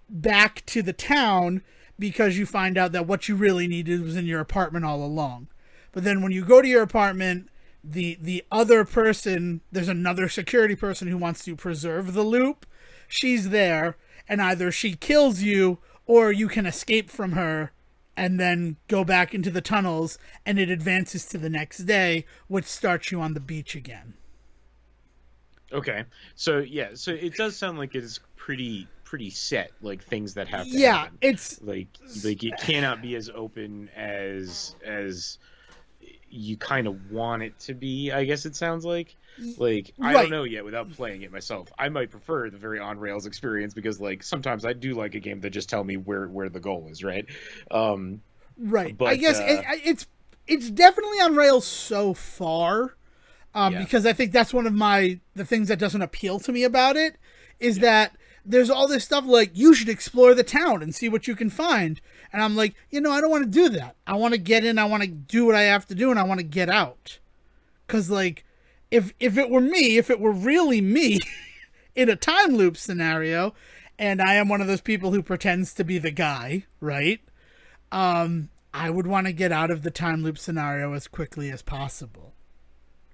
B: back to the town, because you find out that what you really needed was in your apartment all along. But then when you go to your apartment, the other person, there's another security person who wants to preserve the loop. She's there, and either she kills you or you can escape from her and then go back into the tunnels, and it advances to the next day, which starts you on the beach again.
A: Okay. So it does sound like it's pretty set, like things that have to happen.
B: It's
A: like it cannot be as open as you kind of want it to be, I guess it sounds like. Like, I don't know yet without playing it myself. I might prefer the very on-rails experience because, like, sometimes I do like a game that just tell me where the goal is, right?
B: Right.
A: But,
B: I guess it's definitely on rails so far, because I think that's one of the things that doesn't appeal to me about it, is that there's all this stuff like, you should explore the town and see what you can find. And I'm like, I don't want to do that. I want to get in, I want to do what I have to do, and I want to get out. Because, like, if it were really me in a time loop scenario, and I am one of those people who pretends to be the guy, right? I would want to get out of the time loop scenario as quickly as possible,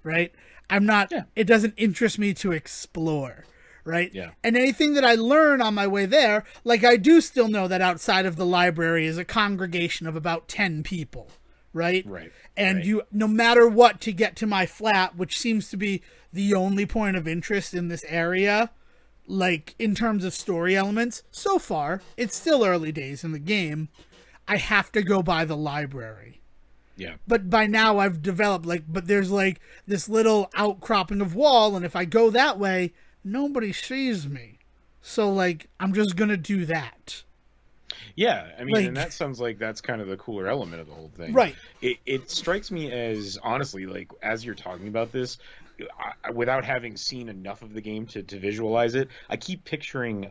B: right? It doesn't interest me to explore. Right?
A: Yeah.
B: And anything that I learn on my way there, like, I do still know that outside of the library is a congregation of about 10 people, right?
A: Right.
B: And you, no matter what, to get to my flat, which seems to be the only point of interest in this area, like, in terms of story elements, so far, it's still early days in the game, I have to go by the library.
A: Yeah.
B: But by now I've developed, but there's, this little outcropping of wall, and if I go that way, nobody sees me. So, I'm just going to do that.
A: Yeah, I mean, and that sounds like that's kind of the cooler element of the whole thing.
B: Right.
A: It strikes me as, honestly, as you're talking about this, without having seen enough of the game to visualize it, I keep picturing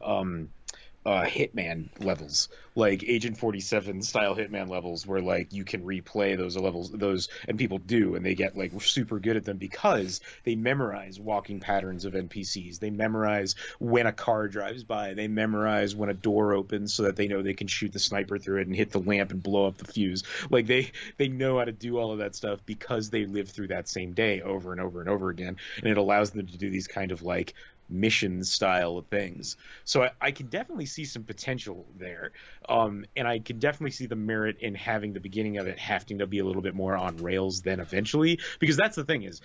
A: Hitman levels, like Agent 47 style Hitman levels, where like you can replay those levels, and people do, and they get like super good at them because they memorize walking patterns of NPCs. They memorize when a car drives by. They memorize when a door opens so that they know they can shoot the sniper through it and hit the lamp and blow up the fuse. Like they know how to do all of that stuff because they live through that same day over and over and over again, and it allows them to do these kind of like mission style of things. So I can definitely see some potential there, and I can definitely see the merit in having the beginning of it having to be a little bit more on rails than eventually, because that's the thing is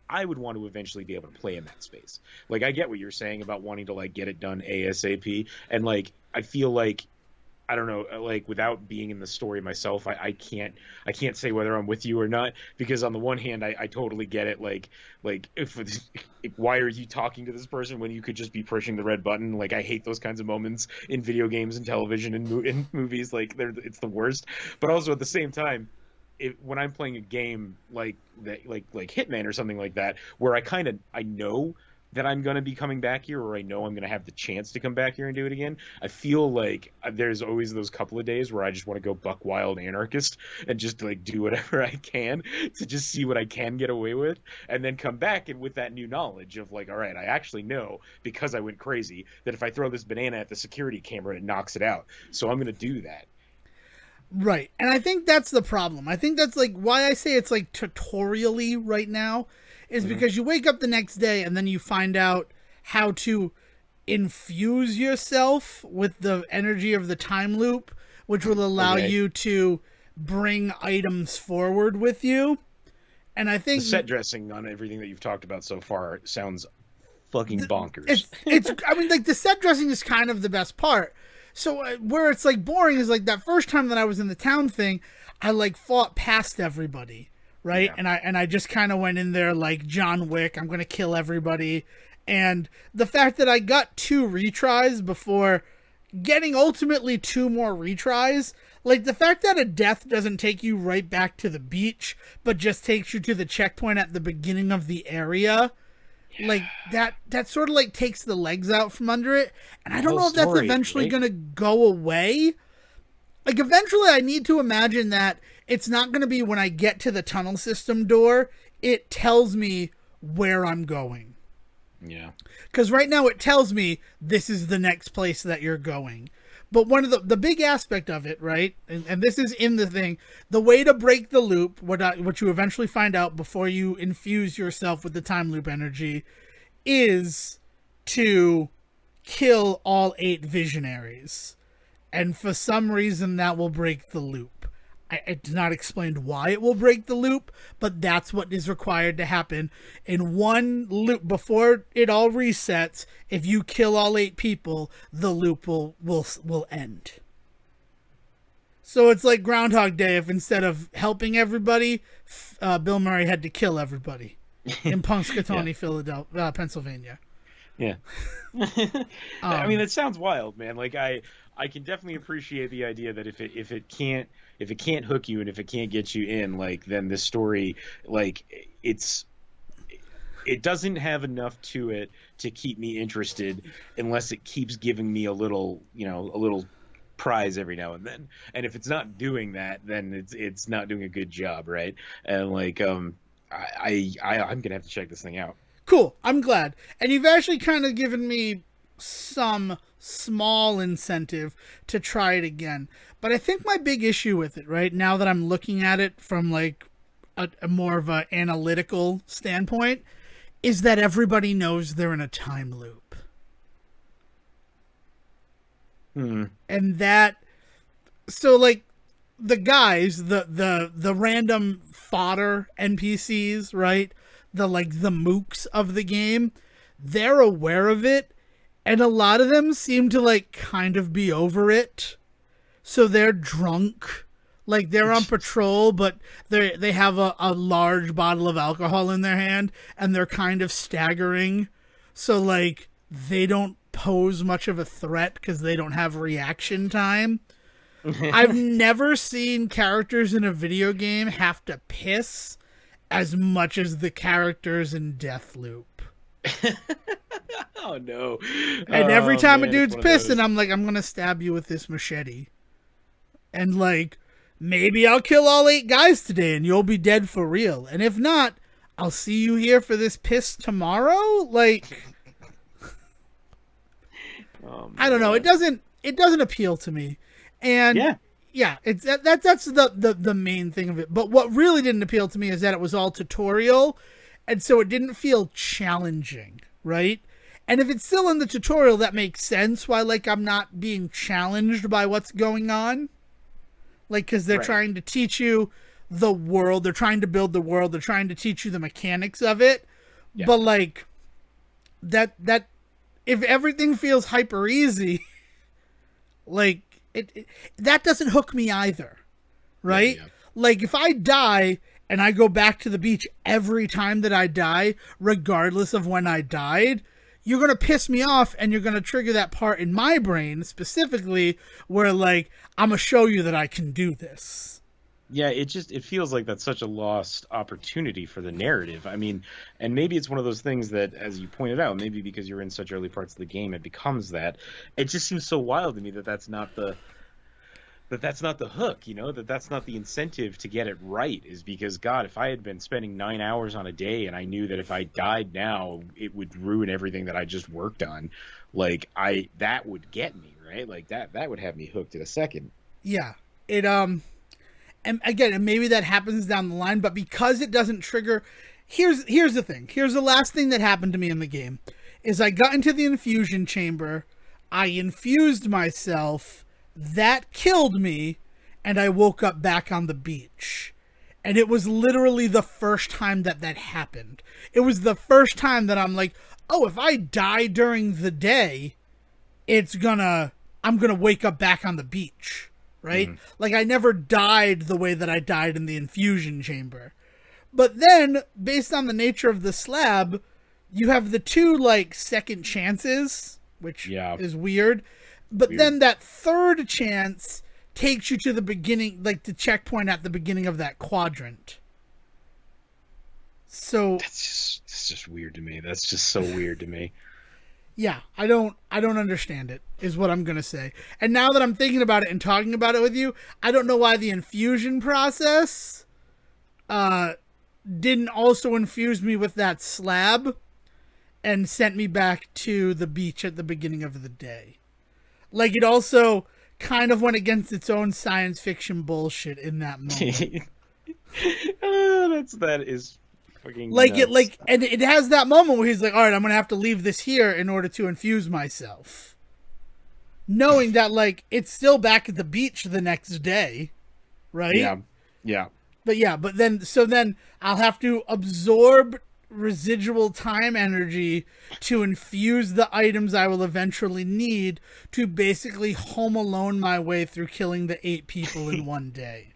A: I would want to eventually be able to play in that space. Like, I get what you're saying about wanting to like get it done ASAP, and like I feel like, I don't know, like without being in the story myself, I can't say whether I'm with you or not, because on the one hand, I totally get it. Like if why are you talking to this person when you could just be pushing the red button? Like, I hate those kinds of moments in video games and television and in movies. Like, it's the worst. But also at the same time, when I'm playing a game like that, like Hitman or something like that, where I know that I'm going to be coming back here, or I know I'm going to have the chance to come back here and do it again, I feel like there's always those couple of days where I just want to go buck wild anarchist and just like do whatever I can to just see what I can get away with, and then come back and with that new knowledge of like, all right, I actually know, because I went crazy, that if I throw this banana at the security camera, it knocks it out. So I'm going to do that.
B: Right. And I think that's the problem. I think that's like why I say it's like tutorially right now, is because you wake up the next day and then you find out how to infuse yourself with the energy of the time loop, which will allow you to bring items forward with you. And I think
A: the set dressing on everything that you've talked about so far sounds fucking bonkers.
B: It's I mean, like, the set dressing is kind of the best part. So where it's like boring is like that first time that I was in the town thing, I like fought past everybody. Right. Yeah. And I just kind of went in there like John Wick. I'm going to kill everybody. And the fact that I got 2 retries before getting ultimately 2 more retries, like the fact that a death doesn't take you right back to the beach, but just takes you to the checkpoint at the beginning of the area. Yeah. Like that sort of like takes the legs out from under it. And I don't know if that's eventually going to go away. Like, eventually I need to imagine that it's not going to be when I get to the tunnel system door, it tells me where I'm going.
A: Yeah.
B: Because right now it tells me this is the next place that you're going. But one of the big aspect of it, right, and this is in the thing, the way to break the loop, what you eventually find out before you infuse yourself with the time loop energy, is to kill all 8 visionaries. And for some reason, that will break the loop. It's not explained why it will break the loop, but that's what is required to happen. In one loop, before it all resets, if you kill all 8 people, the loop will end. So it's like Groundhog Day if instead of helping everybody, Bill Murray had to kill everybody in Punxsutawney, Philadelphia, Pennsylvania.
A: Yeah. I mean, it sounds wild, man. Like, I can definitely appreciate the idea that if it can't hook you and if it can't get you in, like, then this story, like, it doesn't have enough to it to keep me interested unless it keeps giving me a little prize every now and then. And if it's not doing that, then it's not doing a good job, right? And like, I'm gonna have to check this thing out.
B: Cool. I'm glad. And you've actually kind of given me some small incentive to try it again. But I think my big issue with it, right, now that I'm looking at it from like a more of an analytical standpoint, is that everybody knows they're in a time loop. And that, so like the guys, the random fodder NPCs, right? The mooks of the game, they're aware of it, and a lot of them seem to like kind of be over it. So they're drunk, like they're on patrol, but they have a large bottle of alcohol in their hand, and they're kind of staggering. So like they don't pose much of a threat because they don't have reaction time. I've never seen characters in a video game have to piss as much as the characters in Deathloop.
A: Oh no!
B: And every
A: Oh
B: time a
A: man, it's
B: dude's
A: one of
B: pissing,
A: those.
B: I'm like, I'm gonna stab you with this machete. And like, maybe I'll kill all 8 guys today and you'll be dead for real. And if not, I'll see you here for this piss tomorrow? Like,
A: Oh,
B: I don't know.
A: man.
B: It doesn't appeal to me. And yeah, it's that's the main thing of it. But what really didn't appeal to me is that it was all tutorial, and so it didn't feel challenging, right? And if it's still in the tutorial, that makes sense why like I'm not being challenged by what's going on. Like, because they're
A: Right.
B: trying to teach you the world, they're trying to build the world, they're trying to teach you the mechanics of it.
A: Yeah.
B: But like that if everything feels hyper easy, like it that doesn't hook me either, right?
A: Yeah.
B: Like if I die and I go back to the beach every time that I die, regardless of when I died, you're going to piss me off and you're going to trigger that part in my brain specifically where like I'm going to show you that I can do this.
A: Yeah, it feels like that's such a lost opportunity for the narrative. I mean, and maybe it's one of those things that, as you pointed out, maybe because you're in such early parts of the game, it becomes that. It just seems so wild to me that that's not the hook, you know, that's not the incentive to get it right, is because, God, if I had been spending 9 hours on a day and I knew that if I died now, it would ruin everything that I just worked on, like, that would get me, right? Like, that would have me hooked in a second.
B: Yeah. It and again, and maybe that happens down the line, but because it doesn't trigger, here's the thing. Here's the last thing that happened to me in the game is I got into the infusion chamber, I infused myself, that killed me, and I woke up back on the beach. And it was literally the first time that happened. It was the first time that I'm like, oh, if I die during the day, I'm gonna wake up back on the beach. Right? Mm-hmm. Like I never died the way that I died in the infusion chamber. But then, based on the nature of the slab, you have the 2 like second chances, which is weird. But then that third chance takes you to the beginning, like the checkpoint at the beginning of that quadrant. So
A: that's just weird to me. That's just so weird to me.
B: Yeah, I don't understand it, is what I'm going to say. And now that I'm thinking about it and talking about it with you, I don't know why the infusion process didn't also infuse me with that slab and sent me back to the beach at the beginning of the day. Like, it also kind of went against its own science fiction bullshit in that moment.
A: That is...
B: Like
A: nuts.
B: it, like, and it has that moment where he's like, "All right, I'm gonna have to leave this here in order to infuse myself," knowing that like it's still back at the beach the next day, right?
A: Yeah.
B: But then I'll have to absorb residual time energy to infuse the items I will eventually need to basically Home Alone my way through killing the 8 people in one day.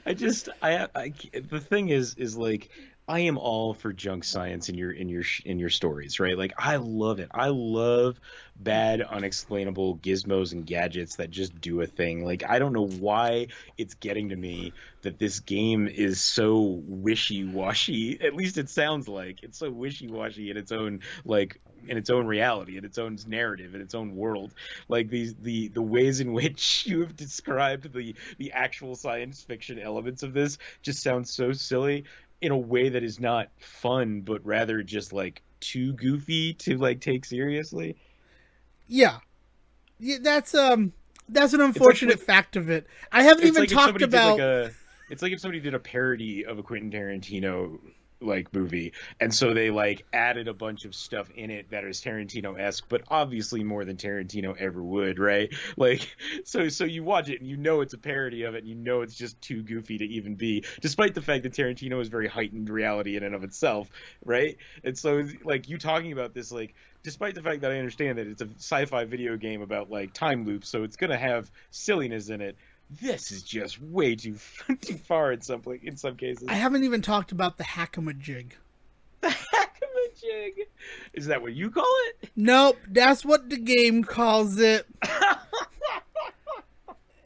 A: The thing is like, I am all for junk science in your stories, right? Like, I love it. I love bad, unexplainable gizmos and gadgets that just do a thing. Like, I don't know why it's getting to me that this game is so wishy-washy. At least it sounds like it's so wishy-washy in its own reality, in its own narrative, in its own world. Like the ways in which you have described the actual science fiction elements of this just sound so silly in a way that is not fun, but rather just like too goofy to like take seriously.
B: Yeah, that's an unfortunate fact of it. I haven't even talked about.
A: It's like if somebody did a parody of a Quentin Tarantino like movie, and so they like added a bunch of stuff in it that is Tarantino-esque, but obviously more than Tarantino ever would, right? Like, so you watch it and you know it's a parody of it, and you know it's just too goofy to even be, despite the fact that Tarantino is very heightened reality in and of itself, right? And so like you talking about this, like, despite the fact that I understand that it's a sci-fi video game about like time loops, so it's gonna have silliness in it, this is just way too far in some cases.
B: I haven't even talked about the hackamajig.
A: The hackamajig? Is that what you call it?
B: Nope, that's what the game calls it.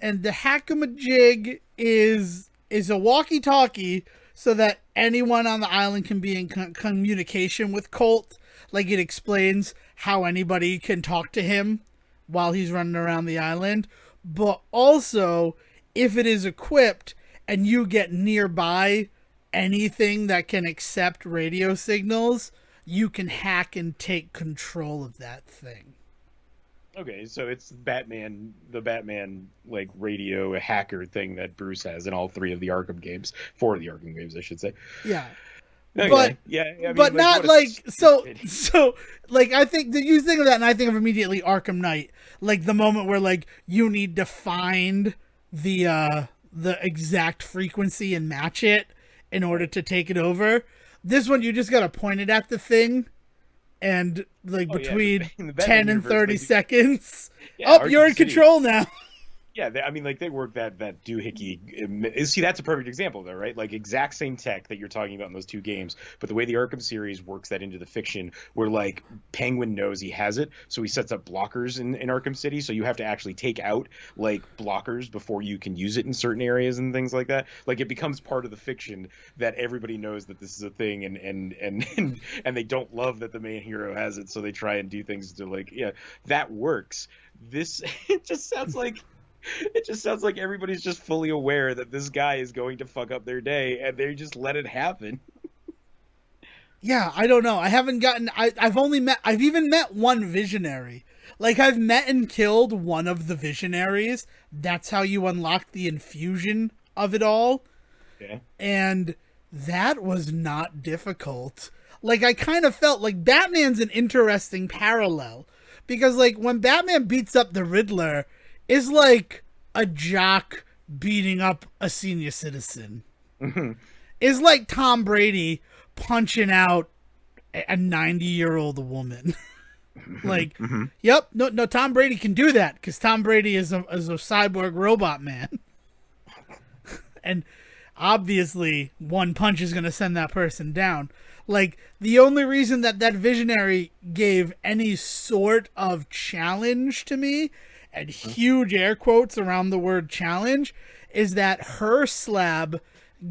B: And the hackamajig is a walkie-talkie so that anyone on the island can be in communication with Colt. Like, it explains how anybody can talk to him while he's running around the island. But also, if it is equipped and you get nearby anything that can accept radio signals, you can hack and take control of that thing.
A: Okay, so it's the Batman like radio hacker thing that Bruce has in all 3 of the Arkham games, 4 of the Arkham games, I should say.
B: Yeah.
A: Okay.
B: But
A: yeah, I mean,
B: but
A: like,
B: not like so like I think that you think of that and I think of immediately Arkham Knight, like the moment where like you need to find the exact frequency and match it in order to take it over. This one you just gotta point it at the thing. And like between the 10 and 30 seconds, you're in control now.
A: Yeah, they work that doohickey. See, that's a perfect example, though, right? Like, exact same tech that you're talking about in those 2 games, but the way the Arkham series works that into the fiction, where, like, Penguin knows he has it, so he sets up blockers in Arkham City, so you have to actually take out, like, blockers before you can use it in certain areas and things like that. Like, it becomes part of the fiction that everybody knows that this is a thing, and they don't love that the main hero has it, so they try and do things to, like, yeah, that works. This, it just sounds like everybody's just fully aware that this guy is going to fuck up their day, and they just let it happen.
B: Yeah, I don't know. I haven't gotten. I've even met one visionary. Like, I've met and killed one of the visionaries. That's how you unlock the infusion of it all.
A: Okay.
B: And that was not difficult. Like, I kind of felt like Batman's an interesting parallel. Because, like, when Batman beats up the Riddler, it's like a jock beating up a senior citizen.
A: Mm-hmm.
B: It's like Tom Brady punching out a 90-year-old woman. Like,
A: mm-hmm.
B: Yep, no, Tom Brady can do that because Tom Brady is a cyborg robot man. And obviously, one punch is going to send that person down. Like, the only reason that visionary gave any sort of challenge to me, and huge air quotes around the word challenge, is that her slab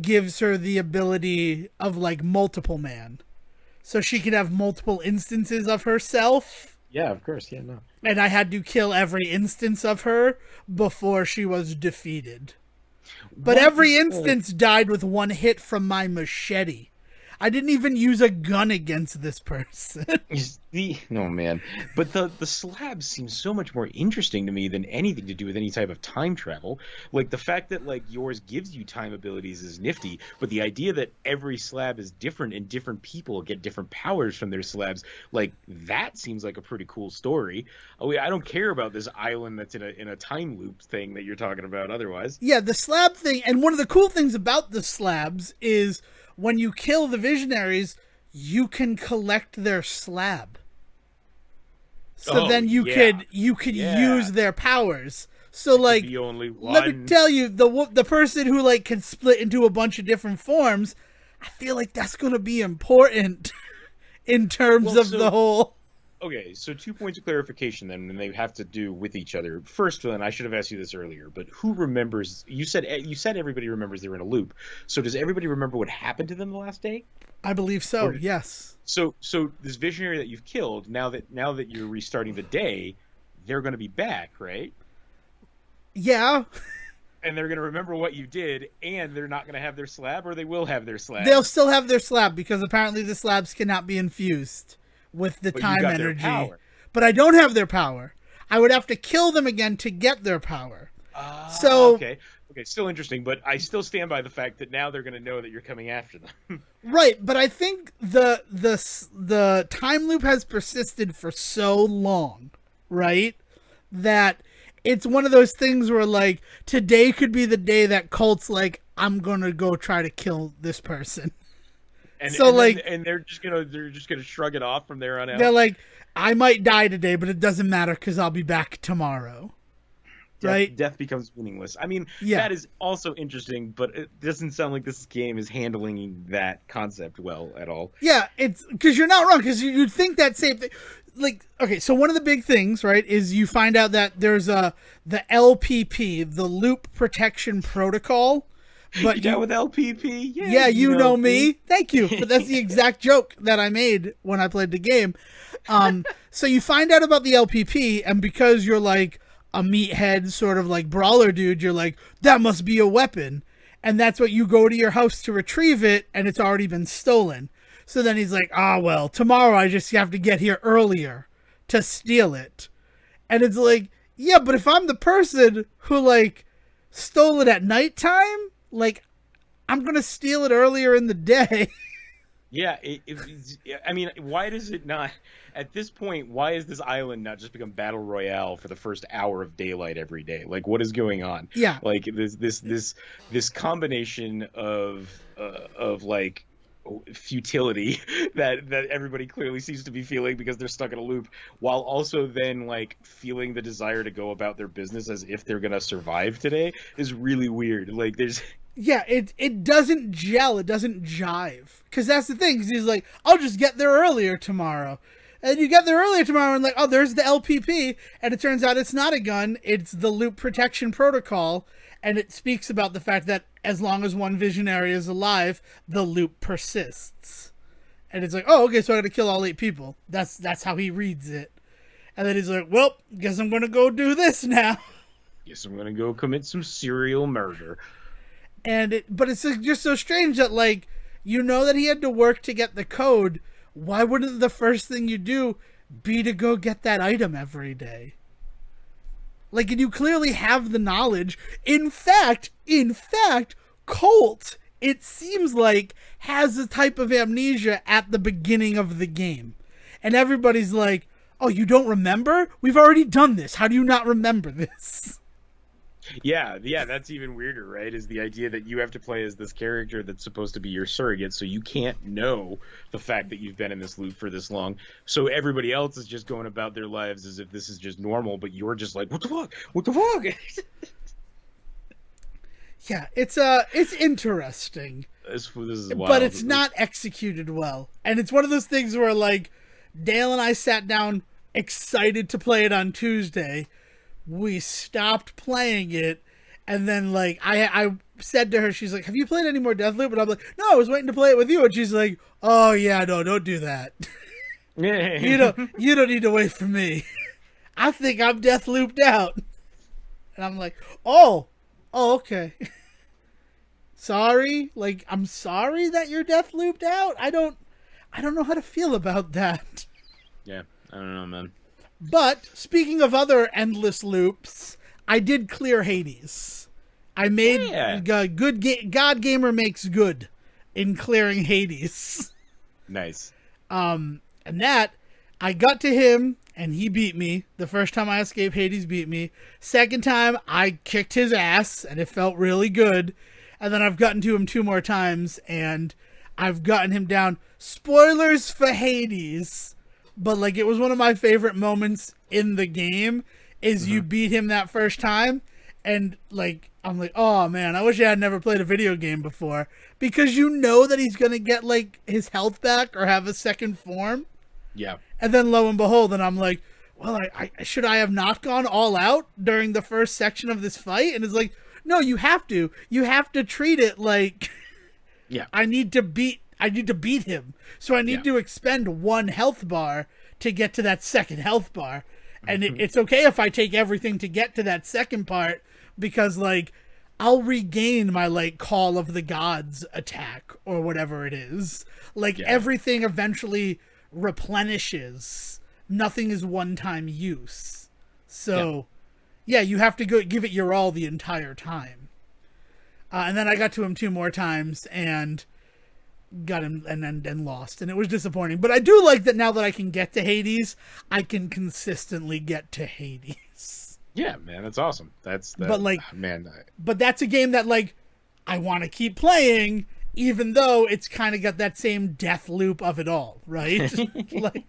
B: gives her the ability of, like, multiple man. So she could have multiple instances of herself.
A: Yeah, of course. Yeah, no.
B: And I had to kill every instance of her before she was defeated. But every instance died with one hit from my machete. I didn't even use a gun against this person.
A: No, man. But the slabs seem so much more interesting to me than anything to do with any type of time travel. Like, the fact that, like, yours gives you time abilities is nifty, but the idea that every slab is different and different people get different powers from their slabs, like, that seems like a pretty cool story. I don't care about this island that's in a time loop thing that you're talking about otherwise.
B: Yeah, the slab thing, and one of the cool things about the slabs is when you kill the visionaries, you can collect their slab. So then you could use their powers. So it like, let me tell you, the person who like can split into a bunch of different forms, I feel like that's going to be important in terms of the whole.
A: Okay, so 2 points of clarification then, and they have to do with each other. First, then, I should have asked you this earlier, but who remembers? You said everybody remembers they're in a loop. So does everybody remember what happened to them the last day?
B: I believe so. Yes.
A: So this visionary that you've killed, now that you're restarting the day, they're going to be back, right?
B: Yeah.
A: And they're going to remember what you did, and they're not going to have their slab, or they will have their slab.
B: They'll still have their slab because apparently the slabs cannot be infused with the time energy. But I don't have their power. I would have to kill them again to get their power.
A: Okay, still interesting, but I still stand by the fact that now they're going to know that you're coming after them.
B: Right, but I think the time loop has persisted for so long, right? That it's one of those things where, like, today could be the day that Colt's like, I'm going to go try to kill this person.
A: And they're just gonna shrug it off from there on out.
B: They're like, I might die today, but it doesn't matter because I'll be back tomorrow. Right?
A: Death becomes meaningless. I mean, that is also interesting, but it doesn't sound like this game is handling that concept well at all.
B: Yeah, it's because you're not wrong, because you'd think that same thing. Like, okay, so one of the big things, right, is you find out that there's the LPP, the Loop Protection Protocol, But
A: You down with LPP?
B: Yeah, you know me. Thank you. But that's the exact joke that I made when I played the game. So you find out about the LPP, and because you're like a meathead sort of like brawler dude, you're like, that must be a weapon. And that's what you go to your house to retrieve it, and it's already been stolen. So then he's like, well, tomorrow I just have to get here earlier to steal it. And it's like, yeah, but if I'm the person who like stole it at nighttime, like I'm going to steal it earlier in the day.
A: Yeah, I mean, why does it not, at this point, why is this island not just become Battle Royale for the first hour of daylight every day? Like, what is going on?
B: Yeah.
A: Like, this combination of like, futility that everybody clearly seems to be feeling because they're stuck in a loop, while also then, like, feeling the desire to go about their business as if they're gonna survive today is really weird. Like, there's...
B: Yeah, it doesn't gel. It doesn't jive. Because that's the thing. 'Cause he's like, I'll just get there earlier tomorrow. And you get there earlier tomorrow and like, oh, there's the LPP. And it turns out it's not a gun. It's the loop protection protocol. And it speaks about the fact that as long as one visionary is alive, the loop persists. And it's like, oh, okay, so I got to kill all 8 people. That's how he reads it. And then he's like, well, guess I'm going to go do this now.
A: Guess I'm going to go commit some serial murder.
B: But it's just so strange that, like, you know that he had to work to get the code. Why wouldn't the first thing you do be to go get that item every day? Like, and you clearly have the knowledge. In fact, Colt, it seems like, has a type of amnesia at the beginning of the game. And everybody's like, oh, you don't remember? We've already done this. How do you not remember this?
A: Yeah, that's even weirder, right? Is the idea that you have to play as this character that's supposed to be your surrogate, so you can't know the fact that you've been in this loop for this long. So everybody else is just going about their lives as if this is just normal, but you're just like, what the fuck? What the fuck?
B: Yeah, it's interesting.
A: This is wild.
B: But it's not executed well. And it's one of those things where, like, Dale and I sat down excited to play it on Tuesday. We stopped playing it, and then, like, I said to her, she's like, have you played any more Deathloop? And I'm like, no, I was waiting to play it with you. And she's like, oh yeah, no, don't do that. you don't need to wait for me. I think I'm Deathlooped out. And I'm like, oh, okay. Sorry, like, I'm sorry that you're Deathlooped out. I don't know how to feel about that.
A: Yeah, I don't know, man.
B: But, speaking of other endless loops, I did clear Hades. I made God Gamer makes good in clearing Hades.
A: Nice.
B: And that, I got to him, and he beat me. The first time I escaped, Hades beat me. Second time, I kicked his ass, and it felt really good. And then I've gotten to him 2 more times, and I've gotten him down. Spoilers for Hades. But, like, it was one of my favorite moments in the game is you beat him that first time. And, like, I'm like, oh, man, I wish I had never played a video game before. Because you know that he's going to get, like, his health back or have a second form.
A: Yeah.
B: And then, lo and behold, and I'm like, well, should I have not gone all out during the first section of this fight? And it's like, no, you have to. You have to treat it like,
A: yeah,
B: I need to beat him. So I need to expend 1 health bar to get to that second health bar. And it's okay if I take everything to get to that second part, because, like, I'll regain my, like, Call of the Gods attack or whatever it is. Like, everything eventually replenishes. Nothing is one-time use. So, yeah, you have to go give it your all the entire time. And then I got to him 2 more times, and got him and lost, and it was disappointing. But I do like that now that I can get to Hades, I can consistently get to Hades.
A: Yeah, man, that's awesome. But
B: that's a game that, like, I want to keep playing, even though it's kind of got that same death loop of it all, right? Like,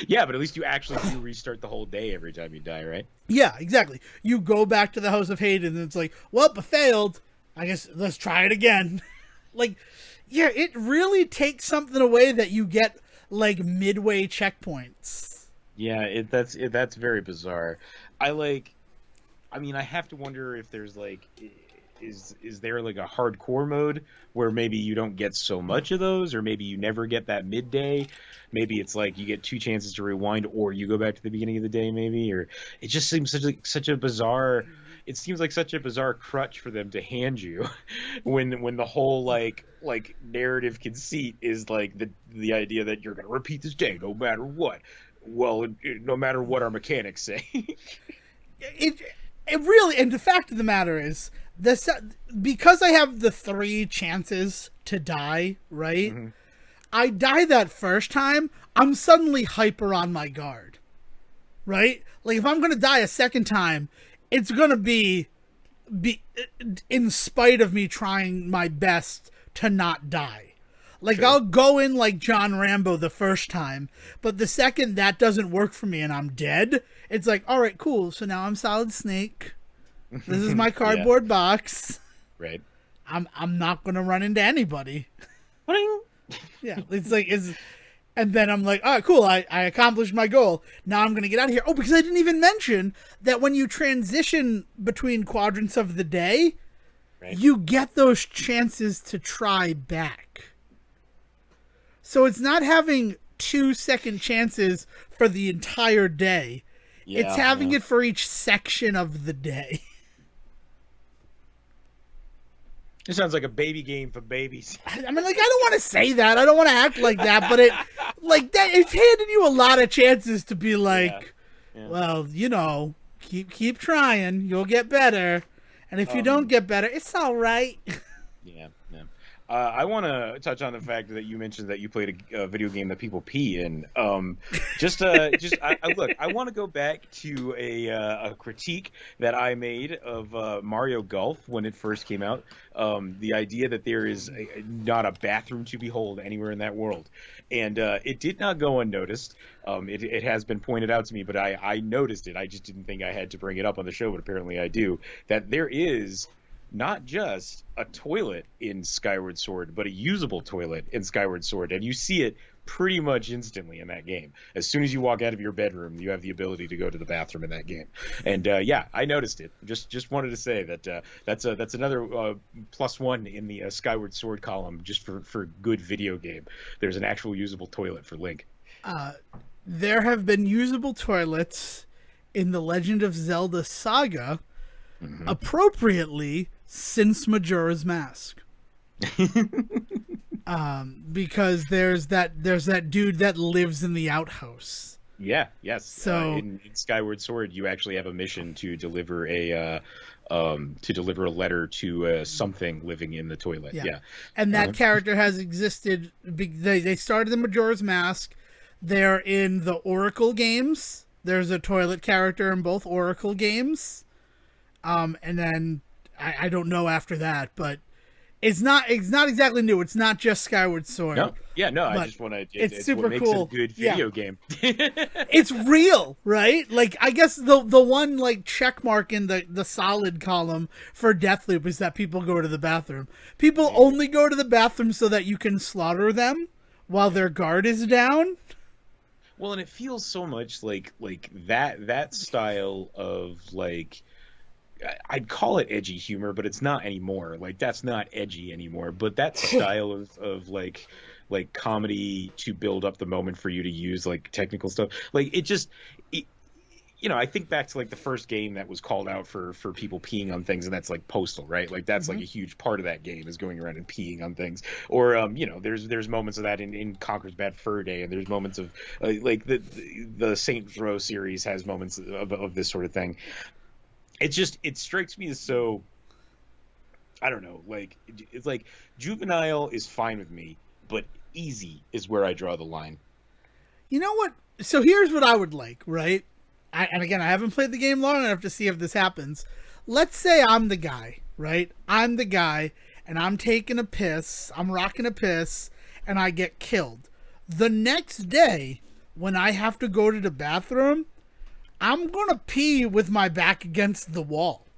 A: yeah, but at least you actually do restart the whole day every time you die, right?
B: Yeah, exactly. You go back to the House of Hades, and it's like, well, I failed. I guess let's try it again. Like, yeah, it really takes something away that you get, like, midway checkpoints.
A: Yeah, that's very bizarre. I have to wonder if there's, like, is there like a hardcore mode where maybe you don't get so much of those, or maybe you never get that midday? Maybe it's like you get 2 chances to rewind, or you go back to the beginning of the day, maybe. Or it just seems such a bizarre. It seems like such a bizarre crutch for them to hand you, when the whole like narrative conceit is like the idea that you're gonna repeat this day no matter what. Well, no matter what our mechanics say.
B: It really, and the fact of the matter is, this, because I have the 3 chances to die, right? Mm-hmm. I die that first time, I'm suddenly hyper on my guard, right? Like, if I'm going to die a second time, it's going to be in spite of me trying my best to not die. Like, sure. I'll go in like John Rambo the first time, but the second that doesn't work for me and I'm dead, it's like, all right, cool. So now I'm Solid Snake. This is my cardboard box.
A: Right.
B: I'm not going to run into anybody. Yeah. And then I'm like, all right, cool. I accomplished my goal. Now I'm going to get out of here. Oh, because I didn't even mention that when you transition between quadrants of the day, right, you get those chances to try back. So it's not having 2 second chances for the entire day. Yeah, it's having it for each section of the day.
A: It sounds like a baby game for babies.
B: I mean, like, I don't want to say that. I don't want to act like that, but it's handing you a lot of chances to be like, well, keep trying. You'll get better. And if you don't get better, it's all right.
A: Yeah. I want to touch on the fact that you mentioned that you played a video game that people pee in. Look, I want to go back to a critique that I made of Mario Golf when it first came out. The idea that there is not a bathroom to behold anywhere in that world. And it did not go unnoticed. It has been pointed out to me, but I noticed it. I just didn't think I had to bring it up on the show, but apparently I do. That there is not just a toilet in Skyward Sword, but a usable toilet in Skyward Sword. And you see it pretty much instantly in that game. As soon as you walk out of your bedroom, you have the ability to go to the bathroom in that game. And I noticed it. Just wanted to say that that's another +1 in the Skyward Sword column just for good video game. There's an actual usable toilet for Link.
B: There have been usable toilets in the Legend of Zelda Saga, appropriately, since Majora's Mask. Because there's that dude that lives in the outhouse.
A: Yeah, yes.
B: So
A: in Skyward Sword, you actually have a mission to deliver a letter to something living in the toilet. Yeah.
B: And that character has existed. They started in Majora's Mask. They're in the Oracle games. There's a toilet character in both Oracle games. And then I don't know after that, but it's not exactly new. It's not just Skyward Sword.
A: No, I just want to. It's super
B: cool.
A: Makes it a good video game.
B: It's real, right? Like, I guess the one like check mark in the solid column for Deathloop is that people go to the bathroom. People only go to the bathroom so that you can slaughter them while their guard is down.
A: Well, and it feels so much like that style of like. I'd call it edgy humor, but it's not anymore. Like, that's not edgy anymore. But that style of like comedy to build up the moment for you to use like technical stuff, like I think back to like the first game that was called out for people peeing on things, and that's like Postal, right? Like that's like a huge part of that game is going around and peeing on things. Or there's moments of that in Conker's Bad Fur Day, and there's moments of like the Saints Row series has moments of this sort of thing. It strikes me as so, I don't know, like, it's like juvenile is fine with me, but easy is where I draw the line.
B: You know what? So here's what I would like, right? And again, I haven't played the game long enough to see if this happens. Let's say I'm the guy, right? I'm the guy, and I'm taking a piss, I'm rocking a piss, and I get killed. The next day, when I have to go to the bathroom, I'm going to pee with my back against the wall.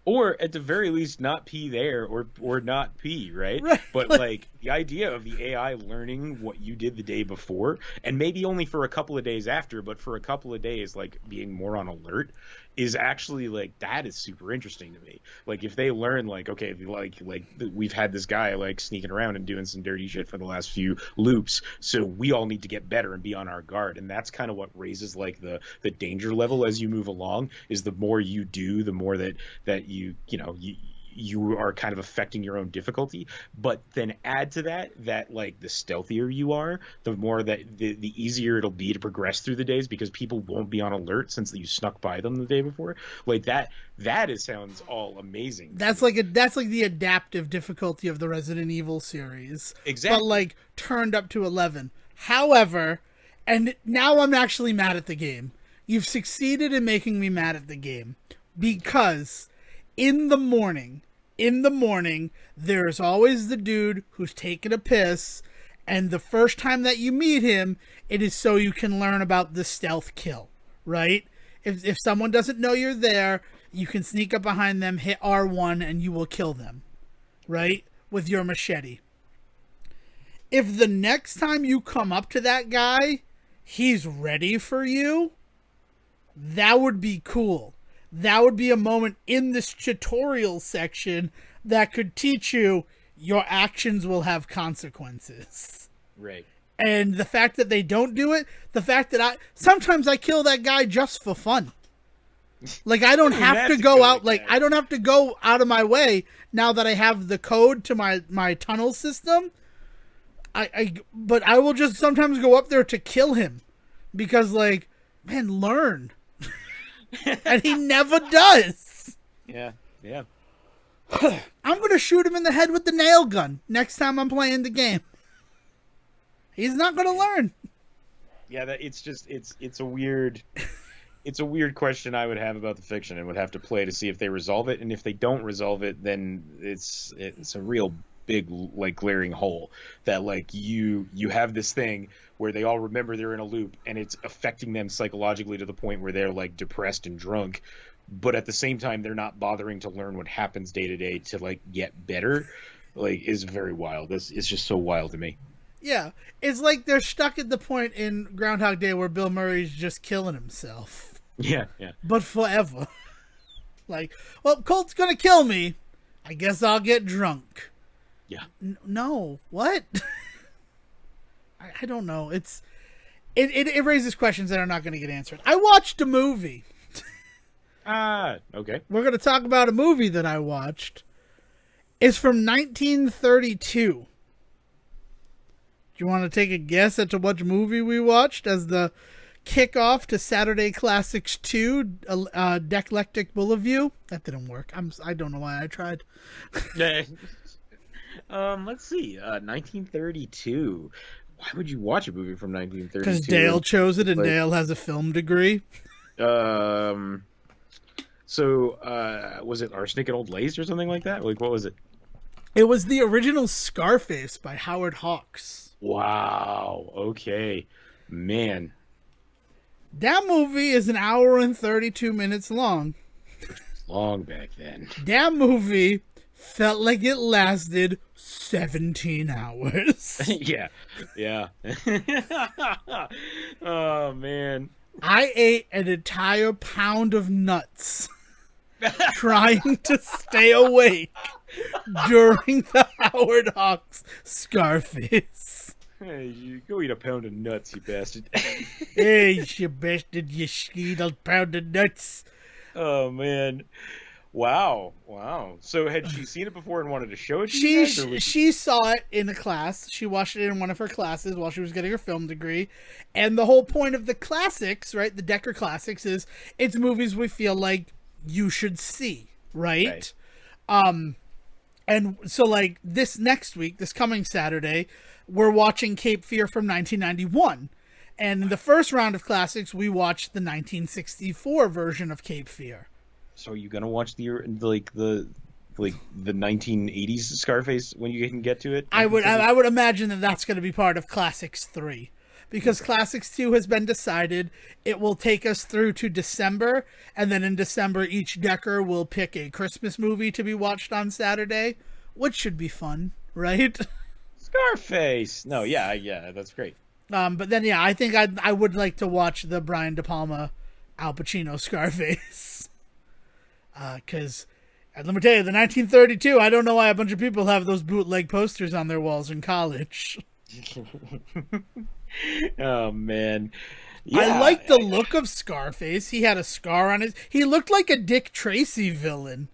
A: Or at the very least, not pee there or not pee, right? But like the idea of the AI learning what you did the day before, and maybe only for a couple of days after, but for a couple of days, like being more on alert, is actually like that is super interesting to me. Like if they learn like okay, we've had this guy like sneaking around and doing some dirty shit for the last few loops, so we all need to get better and be on our guard. And that's kind of what raises like the danger level as you move along. Is the more you do, the more that you are kind of affecting your own difficulty. But then add to that like the stealthier you are, the more that the easier it'll be to progress through the days, because people won't be on alert since you snuck by them the day before. Like that sounds all amazing.
B: That's like the adaptive difficulty of the Resident Evil series.
A: Exactly.
B: But like turned up to 11. However, and now I'm actually mad at the game. You've succeeded in making me mad at the game, because in the morning, there's always the dude who's taking a piss, and the first time that you meet him, it is so you can learn about the stealth kill, right? If someone doesn't know you're there, you can sneak up behind them, hit R1, and you will kill them, right? With your machete. If the next time you come up to that guy, he's ready for you, that would be cool. That would be a moment in this tutorial section that could teach you your actions will have consequences.
A: Right.
B: And the fact that they don't do it, the fact that sometimes I kill that guy just for fun. Like I don't have to go out, like I don't have to go out of my way now that I have the code to my tunnel system. But I will just sometimes go up there to kill him because like, man, learn. And he never does.
A: Yeah.
B: I'm going to shoot him in the head with the nail gun next time I'm playing the game. He's not going to learn.
A: Yeah, it's a weird question I would have about the fiction, and would have to play to see if they resolve it. And if they don't resolve it, then it's a real big like glaring hole that like you have this thing where they all remember they're in a loop, and it's affecting them psychologically to the point where they're like depressed and drunk, but at the same time they're not bothering to learn what happens day to day to like get better. Like is very wild. This is just so wild to me.
B: Yeah, it's like they're stuck at the point in Groundhog Day where Bill Murray's just killing himself.
A: Yeah.
B: But forever. Like, well, Colt's gonna kill me, I guess I'll get drunk.
A: Yeah.
B: No. What? I don't know. It raises questions that are not going to get answered. I watched a movie.
A: Okay.
B: We're going to talk about a movie that I watched. It's from 1932. Do you want to take a guess at what movie we watched as the kickoff to Saturday Classics 2, Declectic Boulevue? That didn't work. I don't know why I tried.
A: Let's see. 1932. Why would you watch a movie from 1932?
B: Because Dale chose it, and Dale has a film degree.
A: So, was it Arsenic and Old Lace or something like that? Like, what was it?
B: It was the original Scarface by Howard Hawks.
A: Wow. Okay. Man.
B: That movie is 1 hour and 32 minutes long.
A: Long back then.
B: That movie felt like it lasted 17 hours.
A: Yeah. Oh, man.
B: I ate an entire pound of nuts trying to stay awake during the Howard Hawks Scarface.
A: Hey, you go eat a pound of nuts, you bastard.
B: Hey, you bastard, you eat a pound of nuts.
A: Oh, man. Wow. So had she seen it before and wanted to show it to you guys?
B: She saw it in a class. She watched it in one of her classes while she was getting her film degree. And the whole point of the classics, right, the Decker Classics, is it's movies we feel like you should see, right? And so, like, this coming Saturday, we're watching Cape Fear from 1991. And in the first round of classics, we watched the 1964 version of Cape Fear.
A: So are you gonna watch the 1980s Scarface when you can get to it?
B: I would imagine that that's going to be part of Classics 3, because Classics 2 has been decided. It will take us through to December, and then in December each Decker will pick a Christmas movie to be watched on Saturday, which should be fun, right?
A: Scarface. No, yeah, that's great.
B: But then I think I would like to watch the Brian De Palma Al Pacino Scarface. Because, let me tell you, the 1932, I don't know why a bunch of people have those bootleg posters on their walls in college.
A: Oh, man. Yeah,
B: I like the look of Scarface. He had a scar on his... He looked like a Dick Tracy villain.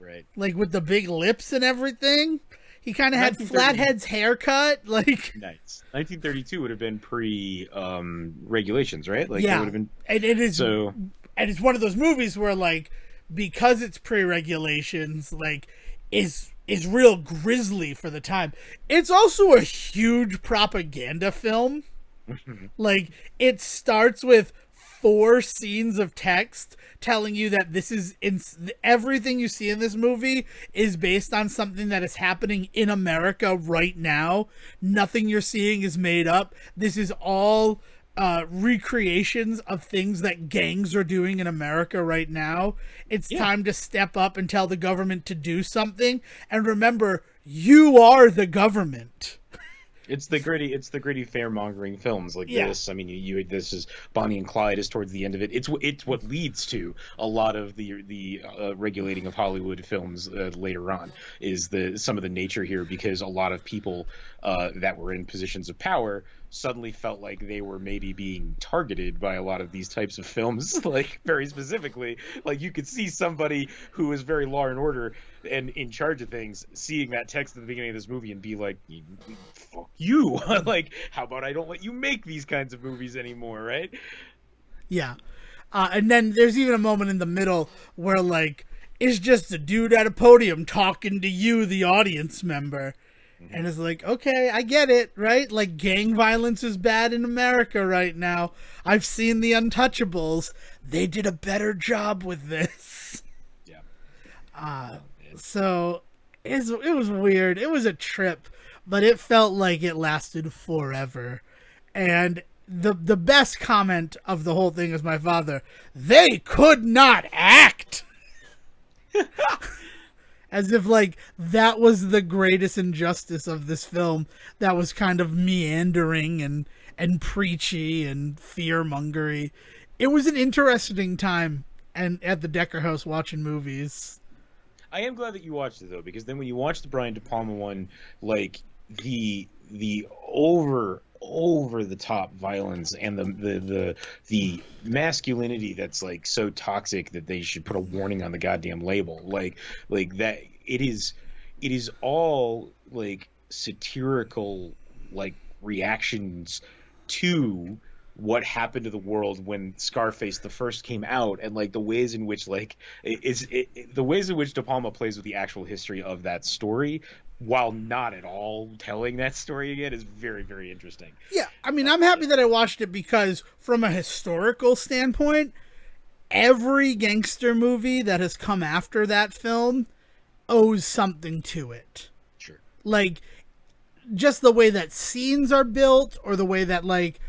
A: Right.
B: Like, with the big lips and everything. He kind of had Flathead's haircut. Like,
A: nice. 1932 would have been pre-regulations, right? Like,
B: yeah.
A: It would have been...
B: And it is...
A: So...
B: And it's one of those movies where, like, because it's pre-regulations, like, is real grisly for the time. It's also a huge propaganda film. Like, it starts with 4 scenes of text telling you that this is everything you see in this movie is based on something that is happening in America right now. Nothing you're seeing is made up. This is all recreations of things that gangs are doing in America right now. It's time to step up and tell the government to do something. And remember, you are the government.
A: It's the gritty fear-mongering films like this. I mean, this is Bonnie and Clyde is towards the end of it. It's what leads to a lot of the regulating of Hollywood films later on. Is some of the nature here, because a lot of people that were in positions of power suddenly felt like they were maybe being targeted by a lot of these types of films. Like, very specifically, like, you could see somebody who is very law and order and in charge of things seeing that text at the beginning of this movie and be like, fuck you. Like, how about I don't let you make these kinds of movies anymore, right?
B: Yeah. And then there's even a moment in the middle where, like, it's just a dude at a podium talking to you, the audience member. And it's like, okay, I get it, right? Like, gang violence is bad in America right now. I've seen the Untouchables. They did a better job with this.
A: Yeah.
B: So it was weird. It was a trip, but it felt like it lasted forever. And the best comment of the whole thing is my father. They could not act. As if, like, that was the greatest injustice of this film, that was kind of meandering and preachy and fear-mongery. It was an interesting time and at the Decker House watching movies.
A: I am glad that you watched it, though, because then when you watch the Brian De Palma one, like, the over the top violence and the masculinity that's, like, so toxic that they should put a warning on the goddamn label, like that, it is all, like, satirical, like, reactions to what happened to the world when Scarface the first came out, and, like, the ways in which, like, the ways in which De Palma plays with the actual history of that story, while not at all telling that story again, is very, very interesting.
B: Yeah, I mean, I'm happy that I watched it, because from a historical standpoint, every gangster movie that has come after that film owes something to it.
A: Sure.
B: Like, just the way that scenes are built, or the way that, like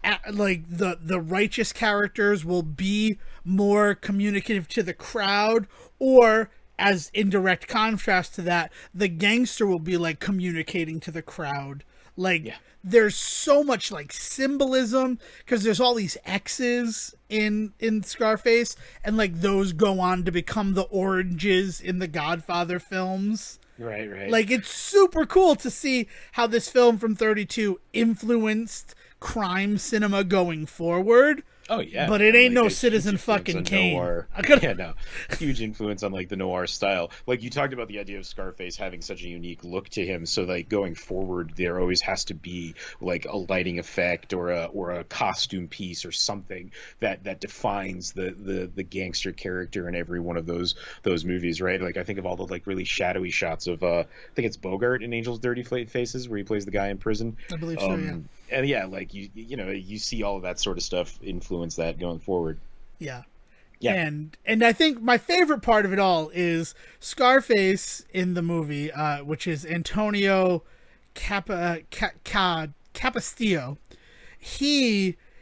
B: the righteous characters will be more communicative to the crowd, or as in direct contrast to that, the gangster will be, like, communicating to the crowd. Like, there's so much, like, symbolism, because there's all these X's in Scarface, and, like, those go on to become the oranges in the Godfather films.
A: Right.
B: Like, it's super cool to see how this film from 32 influenced crime cinema going forward.
A: Oh yeah,
B: but it ain't, like, no Citizen fucking Kane.
A: Yeah, no, huge influence on, like, the noir style. Like, you talked about the idea of Scarface having such a unique look to him, so, like, going forward, there always has to be, like, a lighting effect or a costume piece or something that defines the gangster character in every one of those movies, right? Like, I think of all the, like, really shadowy shots of I think it's Bogart in Angel's Dirty Faces, where he plays the guy in prison.
B: I believe so, yeah.
A: And yeah, like, you know, you see all of that sort of stuff influence that going forward.
B: Yeah. And I think my favorite part of it all is Scarface in the movie, which is Antonio Capastillo.